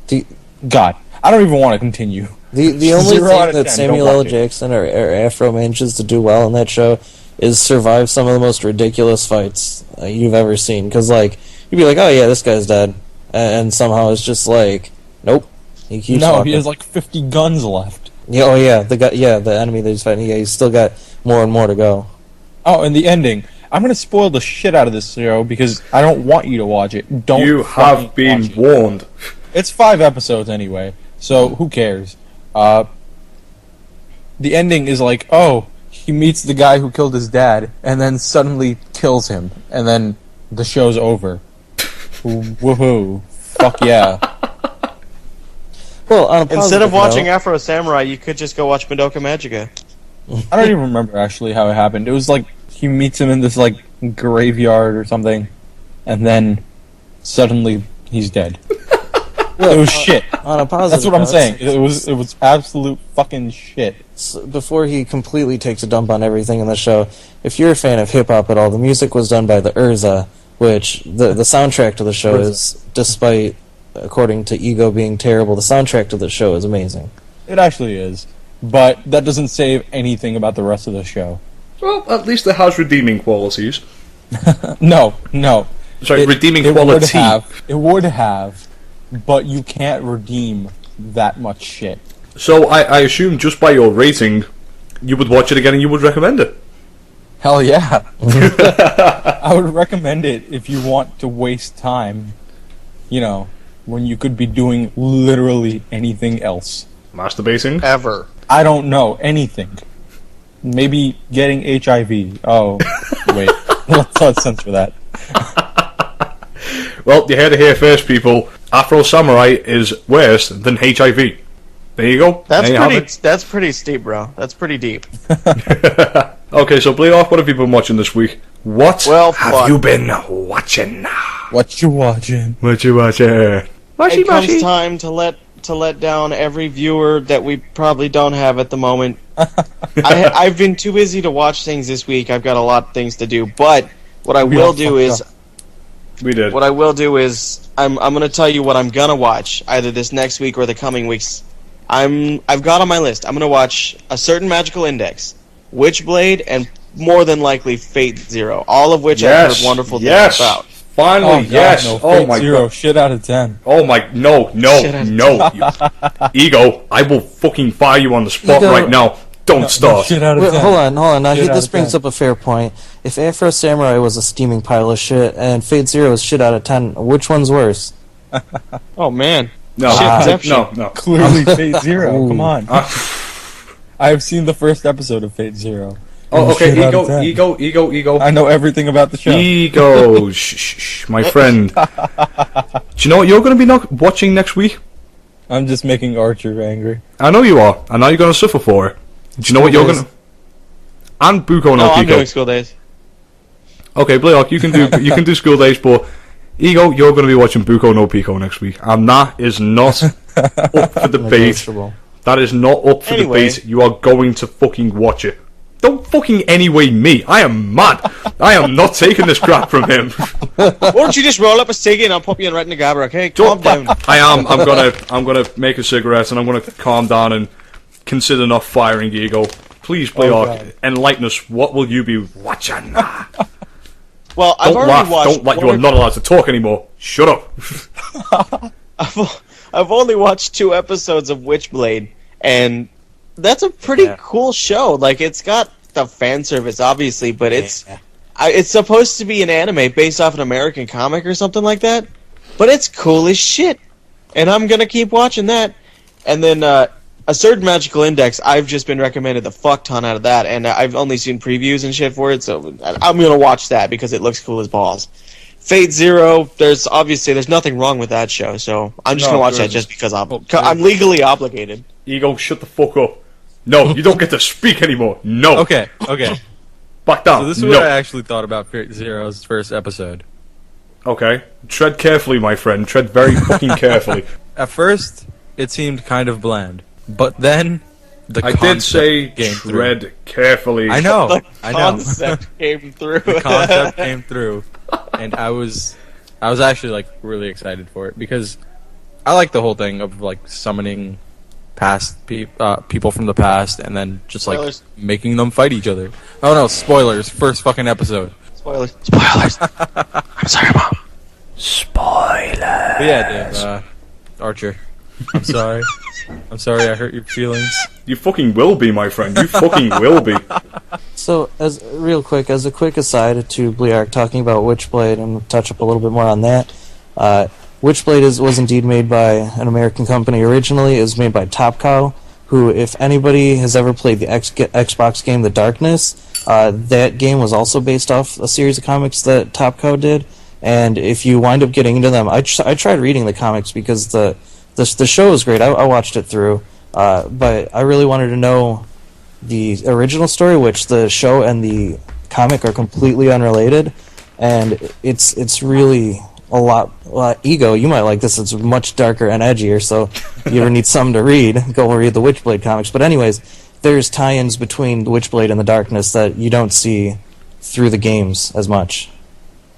The, God. I don't even want to continue. the only 0 out thing of that 10, Samuel don't L. watch it. Jackson or Afro manages to do well in that show is survive some of the most ridiculous fights you've ever seen. Because, like, you'd be like, oh yeah, this guy's dead. And somehow it's just like, nope. He keeps walking. He has like 50 guns left. Yeah, oh yeah, the enemy that he's fighting, yeah, he's still got more and more to go. Oh, and the ending. I'm going to spoil the shit out of this show because I don't want you to watch it. Don't You have been warned. It's 5 episodes anyway, so who cares? The ending is like, oh, he meets the guy who killed his dad, and then suddenly kills him, and then the show's over. Woohoo. Fuck yeah. Well, on a Instead of positive watching note- Afro Samurai, you could just go watch Madoka Magica. I don't even remember actually how it happened. It was like he meets him in this like graveyard or something, and then suddenly he's dead. It was shit. on a positive That's what I'm note, saying. It was absolute fucking shit. Before he completely takes a dump on everything in the show, if you're a fan of hip-hop at all, the music was done by the Urza, which the soundtrack to the show is, despite, according to Ego being terrible, the soundtrack to the show is amazing. It actually is, but that doesn't save anything about the rest of the show. Well, at least it has redeeming qualities. No. Sorry, redeeming It quality. would have, but you can't redeem that much shit. So I assume just by your rating, you would watch it again and you would recommend it. Hell yeah. I would recommend it if you want to waste time, when you could be doing literally anything else. Masturbating? Ever. I don't know, anything. Maybe getting HIV. Oh, wait. Let's censor that. Well, you heard it here first, people. Afro Samurai is worse than HIV. There you go. That's There you have pretty. That's pretty steep, bro. That's pretty deep. it. Okay, so Bleeark, what have you been watching this week? What Well, have fuck. you been watching? What you watching? What you watching? It comes time to let down every viewer that we probably don't have at the moment. I've been too busy to watch things this week. I've got a lot of things to do. But what I will do is We did. What I will do is I'm going to tell you what I'm going to watch either this next week or the coming weeks. I've got on my list. I'm going to watch A Certain Magical Index, Witchblade, and more than likely Fate Zero. All of which I've heard wonderful things about. Finally, yes. No, Oh Fate my Zero, god. shit out of 10. Oh my, no. Ego, I will fucking fire you on the spot Ego- right now. Don't start. Shit out of Wait, 10. hold on. Now, Shit out this of brings 10. up a fair point. If Afro Samurai was a steaming pile of shit and Fate Zero is shit out of 10, which one's worse? Oh, man. No, Shit, no. Clearly Fate Zero, Ooh. come on. I have seen the first episode of Fate Zero. Oh, okay, Shit out of 10. Ego. I know everything about the show. Ego, shh, my friend. Do you know what you're going to be watching next week? I'm just making Archer angry. I know you are. I know you're going to suffer for it. Do you know what you're going to... And Buko no I'm Pico. doing school days. Okay, Bleeark, you can do school days, but Ego, you're going to be watching Buko no Pico next week, and that is not up for debate. Negotiable. That is not up for Anyway. debate. You are going to fucking watch it. Don't fucking anyway me. I am mad. I am not taking this crap from him. Why don't you just roll up a ciggy and I'll pop you in right in the gabber, okay? Calm down. I am. I'm gonna make a cigarette and I'm gonna calm down and consider not firing Ego. Please, Bleeark, God. enlighten us. What will you be watching? Well, I've Don't already laugh. watched... Don't like you are not allowed to talk anymore. Shut up. I've only watched 2 episodes of Witchblade, and that's a pretty cool show. Like, it's got the fan service, obviously, but it's supposed to be an anime based off an American comic or something like that. But it's cool as shit, and I'm gonna keep watching that. And then A Certain Magical Index, I've just been recommended the fuck ton out of that, and I've only seen previews and shit for it, so I'm gonna watch that because it looks cool as balls. Fate Zero, there's nothing wrong with that show, so I'm just No, gonna watch there that just because Oh, I'm legally obligated. Ego, shut the fuck up. No, you don't get to speak anymore. No. Okay. Back down. So this is no. what I actually thought about Fate Zero's first episode. Okay. Tread carefully, my friend. Tread very fucking carefully. At first, it seemed kind of bland, but then the I did say came through. tread carefully. I know. The I know. concept came through. The concept came through, and I was actually like really excited for it because I like the whole thing of like summoning people from the past, and then just Spoilers. like making them fight each other. Oh no, spoilers! First fucking episode. Spoilers. I'm sorry, Mom. Spoiler. But yeah, Dave, Archer. I'm sorry. I'm sorry I hurt your feelings. You fucking will be, my friend. You fucking will be. So, as a quick aside to Bleeark talking about Witchblade, and we'll touch up a little bit more on that. Witchblade was indeed made by an American company originally. It was made by Top Cow, who, if anybody has ever played the Xbox game The Darkness, that game was also based off a series of comics that Top Cow did. And if you wind up getting into them, I tried reading the comics because the show was great. I watched it through, but I really wanted to know the original story, which the show and the comic are completely unrelated, and it's really a lot. Ego, you might like this. It's much darker and edgier, so if you ever need something to read, go read the Witchblade comics. But anyways, there's tie-ins between the Witchblade and the Darkness that you don't see through the games as much,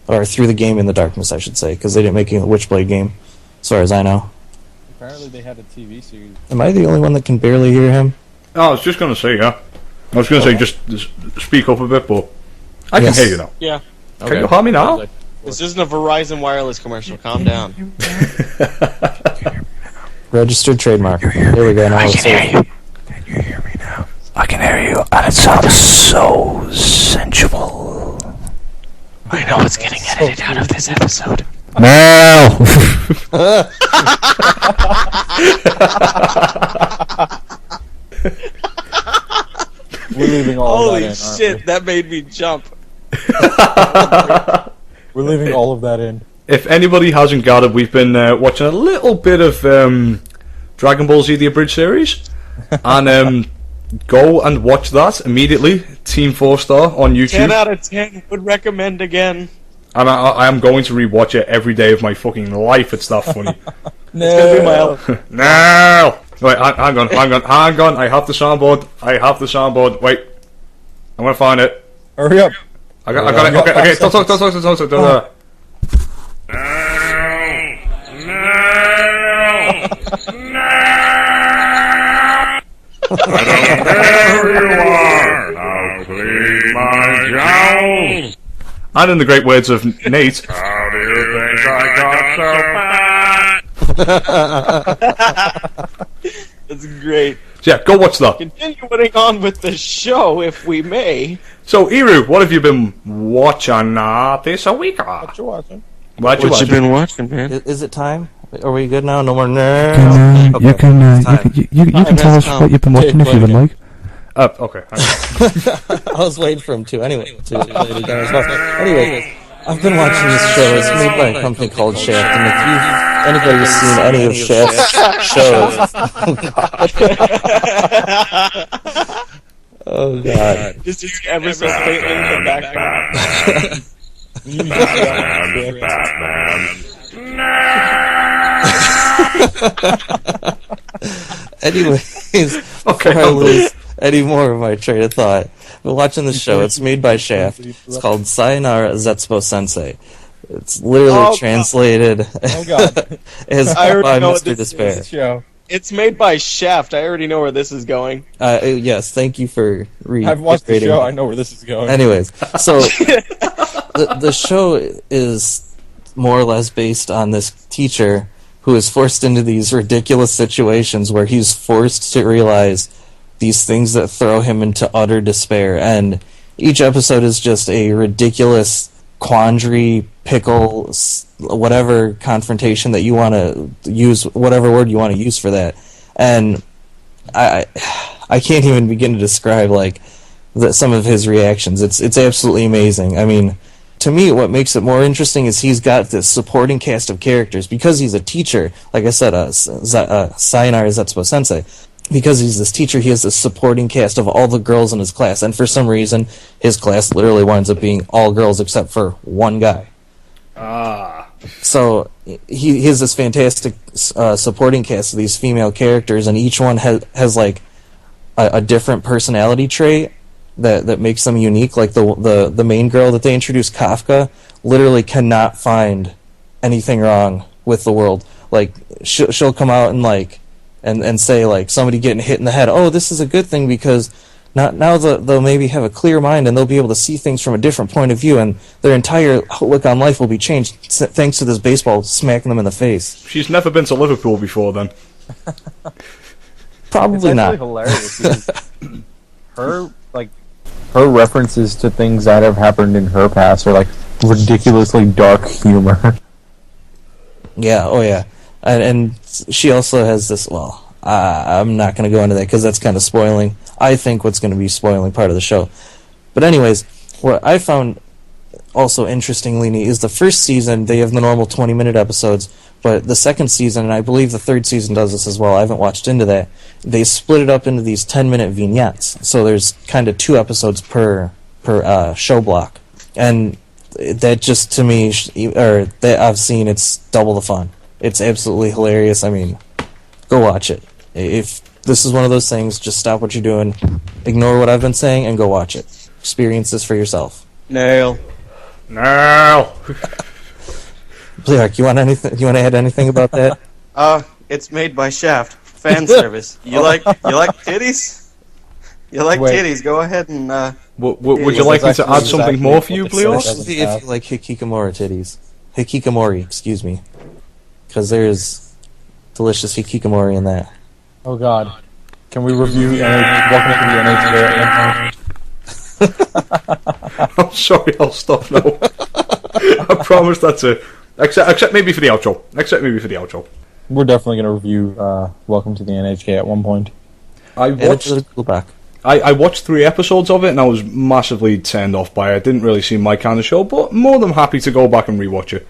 or through the game in the Darkness, I should say, because they didn't make a Witchblade game, as far as I know. Apparently they had a TV series. Am I the only one that can barely hear him? Oh, I was just going to say, yeah. I was going to say, just speak up a bit, but I can hear you now. Yeah. Can you hear me now? This isn't a Verizon wireless commercial. Calm down. Registered trademark. There we go. Now I can hear you. Can you hear me now? I can hear you, and it sounds so sensual. I know it's getting edited out of this episode. No! We're leaving all of that Holy in. shit, that made me jump. We're leaving all of that in. If anybody hasn't gathered, we've been watching a little bit of Dragon Ball Z The Abridged series, and go and watch that immediately. Team 4-star on YouTube. 10 out of 10 would recommend again. And I am going to rewatch it every day of my fucking life. It's that funny. It's gonna be my No! Wait, hang on. I have the soundboard. Wait. I'm gonna find it. Hurry up. I got it. Okay. Talk. I don't care who you are. Now clean my jowls. And in the great words of Nate, how do you think I got so fat? That's great. So yeah, go watch that. Continuing on with the show, if we may. So, Eru, what have you been watching this week? What you watching? What you watching? been watching, man? Is it time? Are we good now? No more You can tell us what you've been watching if you would like. Okay. I was waiting for him to. Anyway, Anyway, I've been watching this show. It's made by a company called Shaft, and if anybody's seen any of Shaft's shows, oh god, Just ever so faintly in the background. anyways, Okay, before I lose any more of my train of thought, I've been watching this show. It's made by Shaft. It's called Sayonara Zetsubo Sensei. It's literally translated as I already by know what Mr. this Despair. is, show. It's made by Shaft. I already know where this is going. Yes, thank you for I've watched the reiterating show. that. I know where this is going. Anyways, so the show is more or less based on this teacher who is forced into these ridiculous situations where he's forced to realize these things that throw him into utter despair. And each episode is just a ridiculous quandary, pickle, whatever confrontation that you want to use, whatever word you want to use for that. And I can't even begin to describe some of his reactions. It's absolutely amazing. I mean, to me, what makes it more interesting is he's got this supporting cast of characters because he's a teacher. Like I said, Sayonara Zetsubo Sensei. Because he's this teacher, he has this supporting cast of all the girls in his class, and for some reason, his class literally winds up being all girls except for one guy. So he has this fantastic supporting cast of these female characters, and each one has like a different personality trait that makes them unique. Like the main girl that they introduced, Kafka, literally cannot find anything wrong with the world. Like she'll come out and like and say like somebody getting hit in the head, oh, this is a good thing because now they'll maybe have a clear mind and they'll be able to see things from a different point of view, and their entire outlook on life will be changed thanks to this baseball smacking them in the face. She's never been to Liverpool before, then. Probably it's not. Hilarious. Because her references to things that have happened in her past are like ridiculously dark humor. Yeah. Oh yeah. And she also has this. Well, I'm not going to go into that because that's kind of spoiling. I think what's going to be spoiling part of the show. But anyways, what I found also interestingly neat is the first season they have the normal 20-minute episodes, but the second season, and I believe the third season does this as well, I haven't watched into that, they split it up into these 10-minute vignettes. So there's kind of 2 episodes per show block. And that just, to me, that I've seen, it's double the fun. It's absolutely hilarious. I mean, go watch it. If this is one of those things, just stop what you're doing, ignore what I've been saying, and go watch it. Experience this for yourself. Nail. Bleeark, you want to add anything about that? It's made by Shaft. Fan service. You like titties? You like titties? Go ahead and. Would you like me to add something more for you, Bleeark? Especially if you like hikikomori titties. Hikikomori, excuse me. Because there's delicious hikikomori in that. Oh God. Can we review Welcome to the NHK? I'm sorry, I'll stop now. I promise that's it. Except maybe for the outro. We're definitely going to review Welcome to the NHK at one point. I watched 3 episodes of it and I was massively turned off by it. It didn't really seem my kind of show, but more than happy to go back and rewatch it.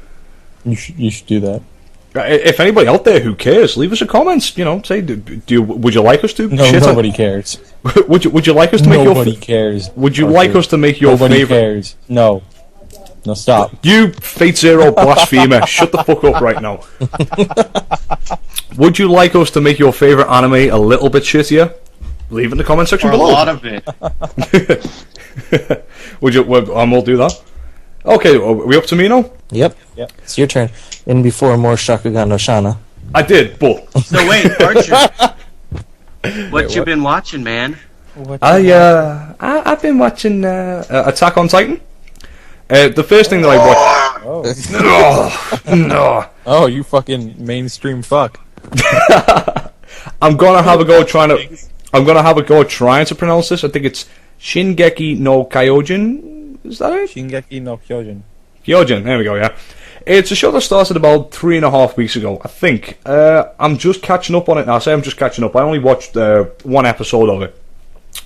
You should do that. If anybody out there who cares, leave us a comment. Say, would you like us to? No, nobody cares. Would you like us to make nobody cares. Would you like us to make your nobody favorite? Cares. No, stop. You Fate Zero blasphemer! Shut the fuck up right now. Would you like us to make your favorite anime a little bit shittier? Leave it in the comment section below. A lot of it. We'll do that. Okay, are we up to me now? Yep. It's your turn. And before more Shakugan no Shana. I did, but... So wait, Archer. What you been watching, man? I've been watching Attack on Titan. The first thing that I watched... No. Oh, you fucking mainstream fuck. I'm gonna have a go trying to pronounce this. I think it's Shingeki no Kyojin. Is that it? Shingeki no Kyojin. Kyojin, there we go, yeah. It's a show that started about 3.5 weeks ago, I think. I'm just catching up on it now. I say I'm just catching up. I only watched 1 episode of it.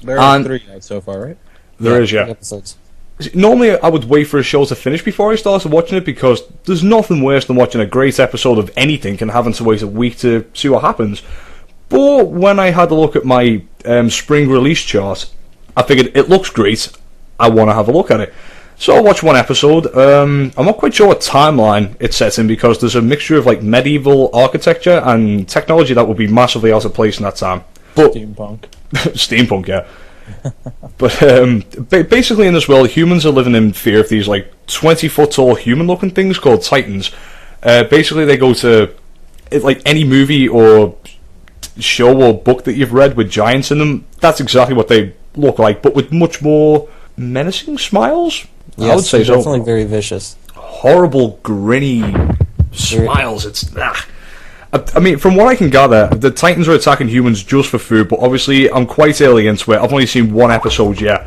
There are 3 out so far, right? There is, yeah. Episodes. Normally, I would wait for a show to finish before I started watching it because there's nothing worse than watching a great episode of anything and having to wait a week to see what happens. But when I had a look at my spring release chart, I figured it looks great. I want to have a look at it. So I watched 1 episode. I'm not quite sure what timeline it's set in because there's a mixture of like medieval architecture and technology that would be massively out of place in that time. But Steampunk, yeah. But basically in this world, humans are living in fear of these like 20-foot tall human-looking things called Titans. Basically, they go to like any movie or show or book that you've read with giants in them. That's exactly what they look like, but with much more menacing smiles. Yes, I would say so. Definitely very vicious. Horrible, grinny smiles. It's I mean, from what I can gather, the Titans are attacking humans just for food, but obviously I'm quite early into it. I've only seen 1 episode yet.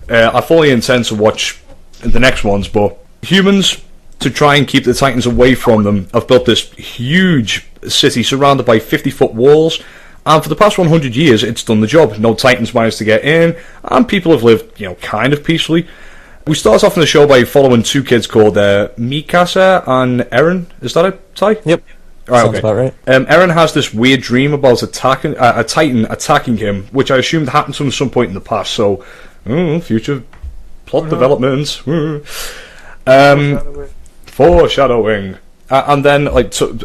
I fully intend to watch the next ones, but humans, to try and keep the Titans away from them, have built this huge city surrounded by 50-foot walls, and for the past 100 years it's done the job. No Titans managed to get in, and people have lived, kind of peacefully. We start off in the show by following 2 kids called Mikasa and Eren. Is that it, Ty? Yep. Right, sounds about right. Eren has this weird dream about a Titan attacking him, which I assumed happened to him at some point in the past. So, future plot developments. Foreshadowing. And then,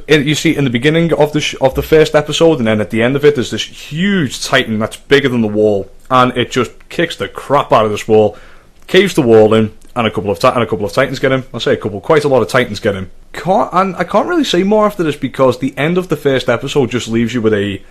you see in the beginning of the first episode, and then at the end of it, there's this huge Titan that's bigger than the wall, and it just kicks the crap out of this wall, caves the wall in, and a couple of Titans get him. I say quite a lot of Titans get him. And I can't really say more after this because the end of the first episode just leaves you with a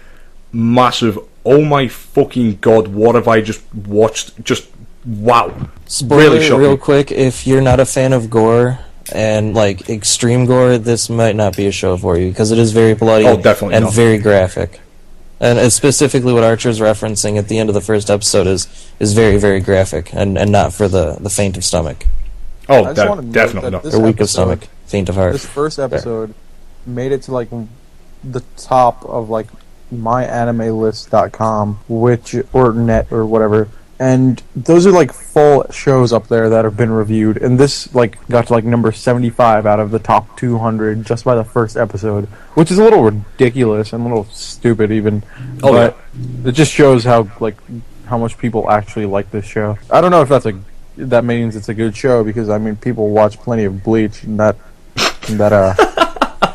massive, oh my fucking god, what have I just watched? Just, wow. Spoiler, really shocking. real quick, if you're not a fan of gore and like extreme gore, this might not be a show for you because it is very bloody definitely and not. very graphic. And specifically what Archer's referencing at the end of the first episode is very, very graphic and not for the faint of stomach. I just wanna note Definitely that not. this Or weak of episode- stomach, faint of heart. This first episode made it to like the top of like myanimelist.com, or net or whatever, and those are like full shows up there that have been reviewed, and this like got to like number 75 out of the top 200 just by the first episode, which is a little ridiculous and a little stupid even. But it just shows how much people actually like this show. I don't know if that means it's a good show, because I mean people watch plenty of Bleach, and that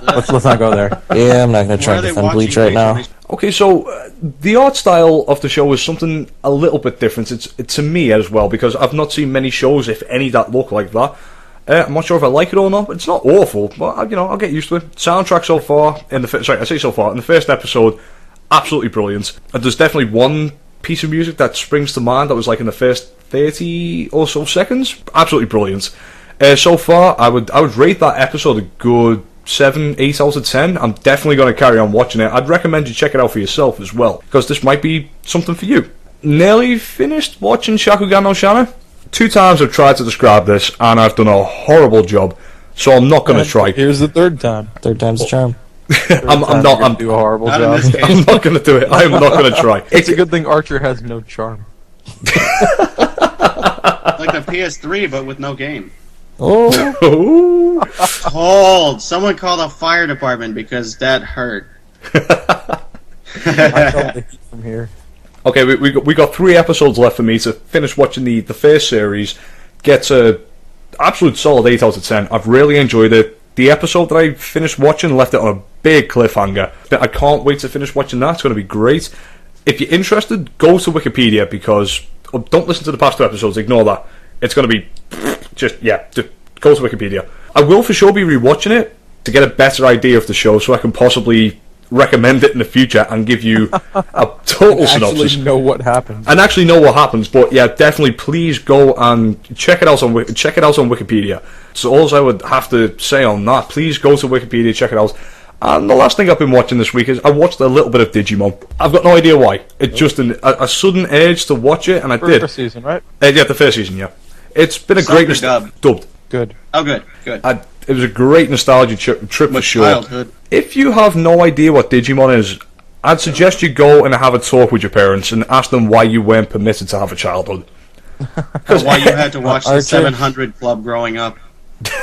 let's not go there. Yeah, I'm not going to try to defend Bleach right now. Okay, so the art style of the show is something a little bit different. It's to me as well, because I've not seen many shows, if any, that look like that. I'm not sure if I like it or not. It's not awful, but I'll get used to it. Soundtrack so far in the first episode, absolutely brilliant. And there's definitely one piece of music that springs to mind that was like in the first 30 or so seconds. Absolutely brilliant. So far, I would rate that episode a good 7, 8 out of 10. I'm definitely going to carry on watching it. I'd recommend you check it out for yourself as well, because this might be something for you. Nearly finished watching Shakugan no Shana. 2 times I've tried to describe this, and I've done a horrible job, so I'm not going to try. Here's the third time. Third time's a charm. I'm not do a horrible Not job. in this case. I'm not going to do it. I'm not going to try. It's a good thing Archer has no charm. Like the PS3, but with no game. Oh, Ooh. Hold! Someone call the fire department because that hurt. I felt the heat from here. Okay, we got 3 episodes left for me to finish watching the first series. Gets a absolute solid 8 out of 10. I've really enjoyed it. The episode that I finished watching left it on a big cliffhanger. I can't wait to finish watching that. It's going to be great. If you're interested, go to Wikipedia, because don't listen to the past 2 episodes. Ignore that. It's going to be just go to Wikipedia. I will for sure be rewatching it to get a better idea of the show, so I can possibly recommend it in the future and give you a total synopsis. Actually know what happens. And actually know what happens. But yeah, definitely please go and check it out on Wikipedia. So all I would have to say on that, please go to Wikipedia, check it out. And the last thing I've been watching this week is I watched a little bit of Digimon. I've got no idea why. It's just a sudden urge to watch it, and I did. First season, right? Yeah, the first season, yeah. It's been a great... Dubbed. Good. Oh, good. It was a great nostalgia trip for sure. Childhood. If you have no idea what Digimon is, I'd suggest you go and have a talk with your parents and ask them why you weren't permitted to have a childhood. Or why you had to watch the Archer. 700 Club growing up.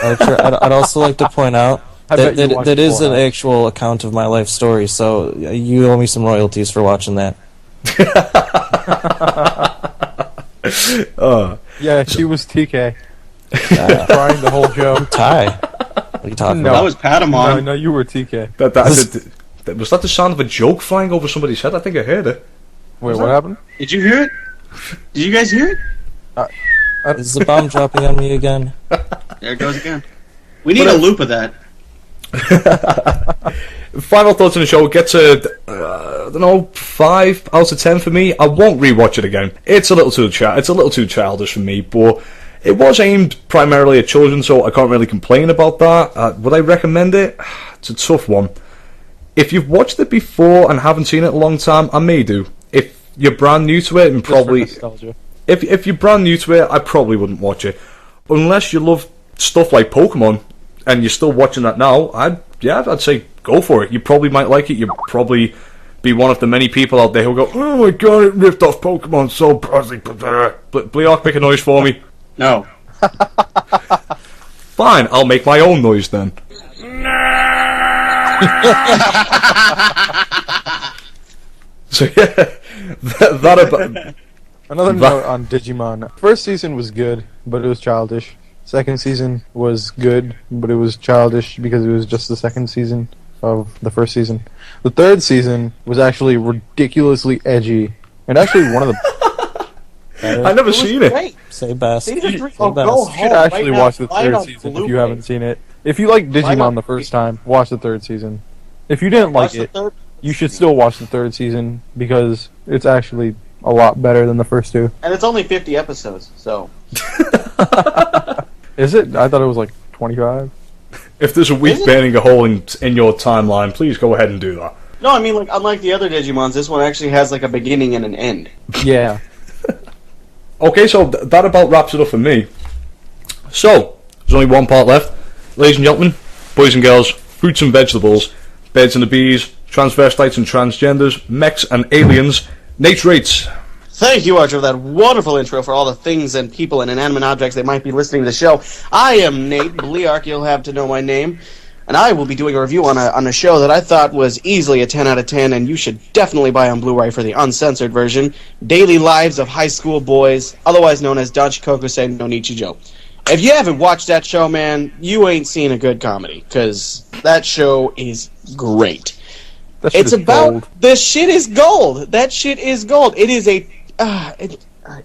Archer, I'd also like to point out I bet you watched that is an Fallout. actual account of my life story, so you owe me some royalties for watching that. Yeah, she was TK. Crying the whole show. Ty. What are you talking No. That about? was Patamon. No, you were TK. Was that the sound of a joke flying over somebody's head? I think I heard it. Wait, what happened? Did you hear it? Did you guys hear it? Is the bomb dropping on me again? There it goes again. We need a loop of that. Final thoughts on the show. It gets a, 5 out of 10 for me. I won't rewatch it again. It's a little too childish for me, but it was aimed primarily at children, so I can't really complain about that. Would I recommend it? It's a tough one. If you've watched it before and haven't seen it in a long time, I may do. If you're brand new to it, and probably if you're brand new to it, I probably wouldn't watch it, unless you love stuff like Pokemon and you're still watching that now. I'd say go for it. You probably might like it. You'd probably be one of the many people out there who go, "Oh my god, it ripped off Pokemon so badly." Bleeark, make a noise for me. No. Fine, I'll make my own noise then. So yeah, that about. Another note on Digimon. First season was good, but it was childish. Second season was good, but it was childish because it was just the second season of the first season. The third season was actually ridiculously edgy, and actually one of the... I never seen it. Say best. You should actually watch the third season if you haven't seen it. If you like Digimon the first time, watch the third season. If you didn't like it, you should still watch the third season because it's actually a lot better than the first two. And it's only 50 episodes, so. Is it? I thought it was like 25. If there's a week burning a hole in your timeline, please go ahead and do that. No, I mean, like, unlike the other Digimons, this one actually has, like, a beginning and an end. Yeah. Okay, so that about wraps it up for me. So, there's only one part left. Ladies and gentlemen, boys and girls, fruits and vegetables, birds and the bees, transvestites and transgenders, mechs and aliens, Nate rates. Thank you, Archer, for that wonderful intro for all the things and people and inanimate objects that might be listening to the show. I am Nate Bleeark, you'll have to know my name, and I will be doing a review on a show that I thought was easily a 10 out of 10, and you should definitely buy on Blu-ray for the uncensored version, Daily Lives of High School Boys, otherwise known as Danshi Kokusei no Nichijou. If you haven't watched that show, man, you ain't seen a good comedy, because that show is great. It's about gold. This shit is gold. That shit is gold. It is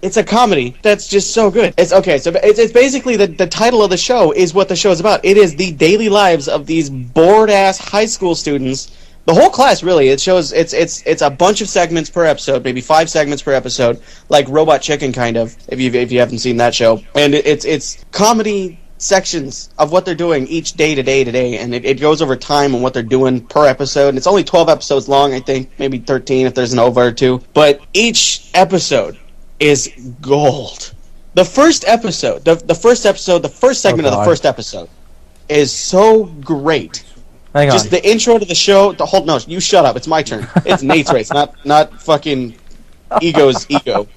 it's a comedy that's just so good. It's okay. So it's basically the title of the show is what the show is about. It is the daily lives of these bored ass high school students. The whole class, really. It shows it's a bunch of segments per episode, maybe 5 segments per episode, like Robot Chicken, kind of. If you haven't seen that show, and it's comedy sections of what they're doing each day to day, and it goes over time and what they're doing per episode. And it's only 12 episodes long, I think, maybe 13 if there's an over or two. But each episode is gold. The first episode, the first segment of the first episode is so great. Hang on. Just the intro to the show, no, you shut up, it's my turn. It's Nate's race, not fucking Ego's ego.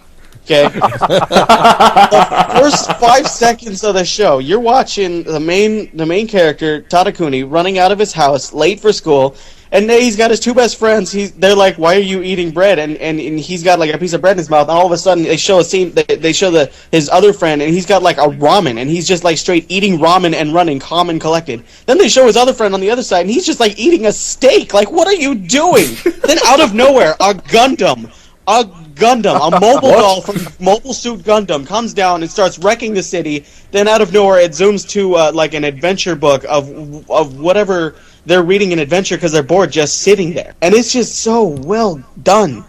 Okay? The first 5 seconds of the show, you're watching the main character, Tadakuni, running out of his house, late for school, and he's got his 2 best friends. They're like, "Why are you eating bread?" And he's got like a piece of bread in his mouth, and all of a sudden they show a scene, they show his other friend, and he's got like a ramen, and he's just like straight eating ramen and running, calm and collected. Then they show his other friend on the other side, and he's just like eating a steak. Like, what are you doing? Then out of nowhere, a Gundam, a mobile doll from Mobile Suit Gundam comes down and starts wrecking the city. Then out of nowhere, it zooms to like an adventure book of whatever they're reading, an adventure because they're bored just sitting there. And it's just so well done.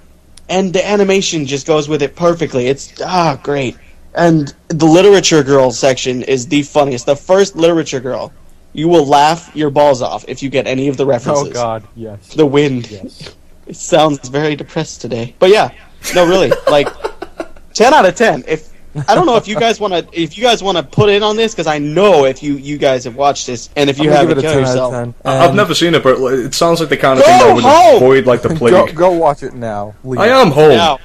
And the animation just goes with it perfectly. It's great. And the Literature Girl section is the funniest. The first Literature Girl. You will laugh your balls off if you get any of the references. Oh god, yes. The wind. Yes. It sounds very depressed today. But yeah, no, really, like 10 out of 10. I don't know if you guys want to put in on this, because I know if you guys have watched this, and if you haven't, kill yourself. I've never seen it, but it sounds like the kind of thing that would avoid like the plague. Go watch it now. Leave. I am home. Now.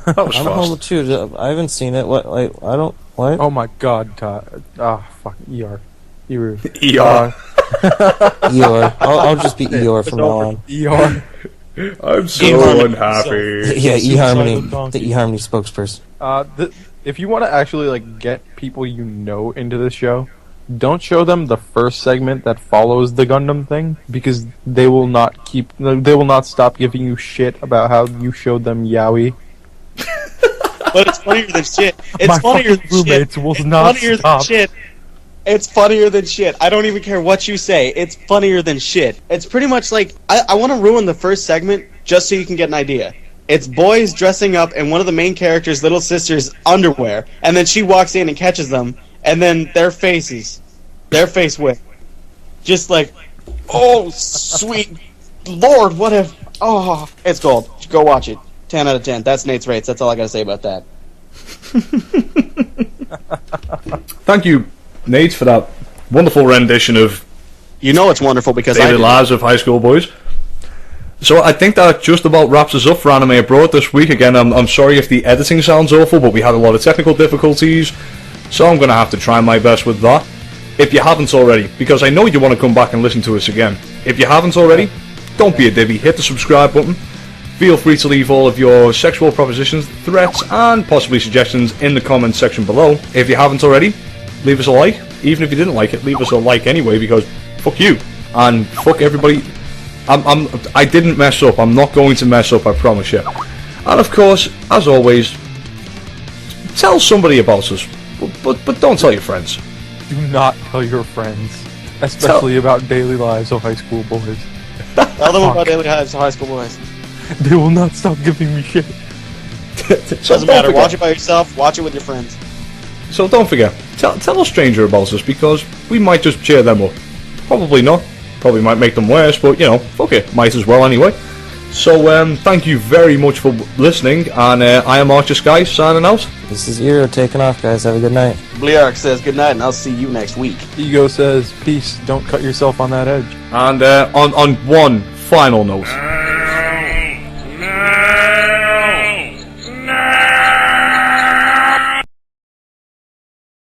That was I'm fast. home too. I haven't seen it. What? Like, I don't. What? Oh my god, Todd. Fuck. ER. ER. Eeyore. I'll just be Eeyore from now on. ER. I'm so unhappy. Yeah, eHarmony, the eHarmony spokesperson. If you want to actually like get people you know into this show, don't show them the first segment that follows the Gundam thing, because they will not stop giving you shit about how you showed them Yaoi. But it's funnier than shit. My fucking roommates will not stop. It's funnier than shit. I don't even care what you say. It's funnier than shit. It's pretty much like, I want to ruin the first segment just so you can get an idea. It's boys dressing up in one of the main character's little sister's underwear, and then she walks in and catches them, and then their face with. Just like, oh, sweet Lord, what if... Oh, it's gold. Go watch it. 10 out of 10. That's Nate's rates. That's all I gotta say about that. Thank you, Nate, for that wonderful rendition of You know it's wonderful because Daily Lives of High School Boys. So I think that just about wraps us up for Anime Abroad this week. Again, I'm sorry if the editing sounds awful, but we had a lot of technical difficulties, so I'm going to have to try my best with that. If you haven't already, because I know you want to come back and listen to us again. If you haven't already, don't be a divvy, hit the subscribe button. Feel free to leave all of your sexual propositions, threats, and possibly suggestions in the comments section below. If you haven't already, leave us a like. Even if you didn't like it, leave us a like anyway, because fuck you. And fuck everybody. I didn't mess up. I'm not going to mess up, I promise you. And of course, as always, tell somebody about us. But don't tell your friends. Do not tell your friends. Especially about Daily Lives of High School Boys. Tell them about Daily Hive's High School Boys. They will not stop giving me shit. Doesn't matter. Watch it by yourself. Watch it with your friends. So don't forget, tell a stranger about us, because we might just cheer them up. Probably not. Probably might make them worse, but you know, fuck it, might as well anyway. So thank you very much for listening, and I am Archerskye signing out. This is Eero taking off, guys. Have a good night. Bleeark says good night, and I'll see you next week. Ego says, peace, don't cut yourself on that edge. And on one final note.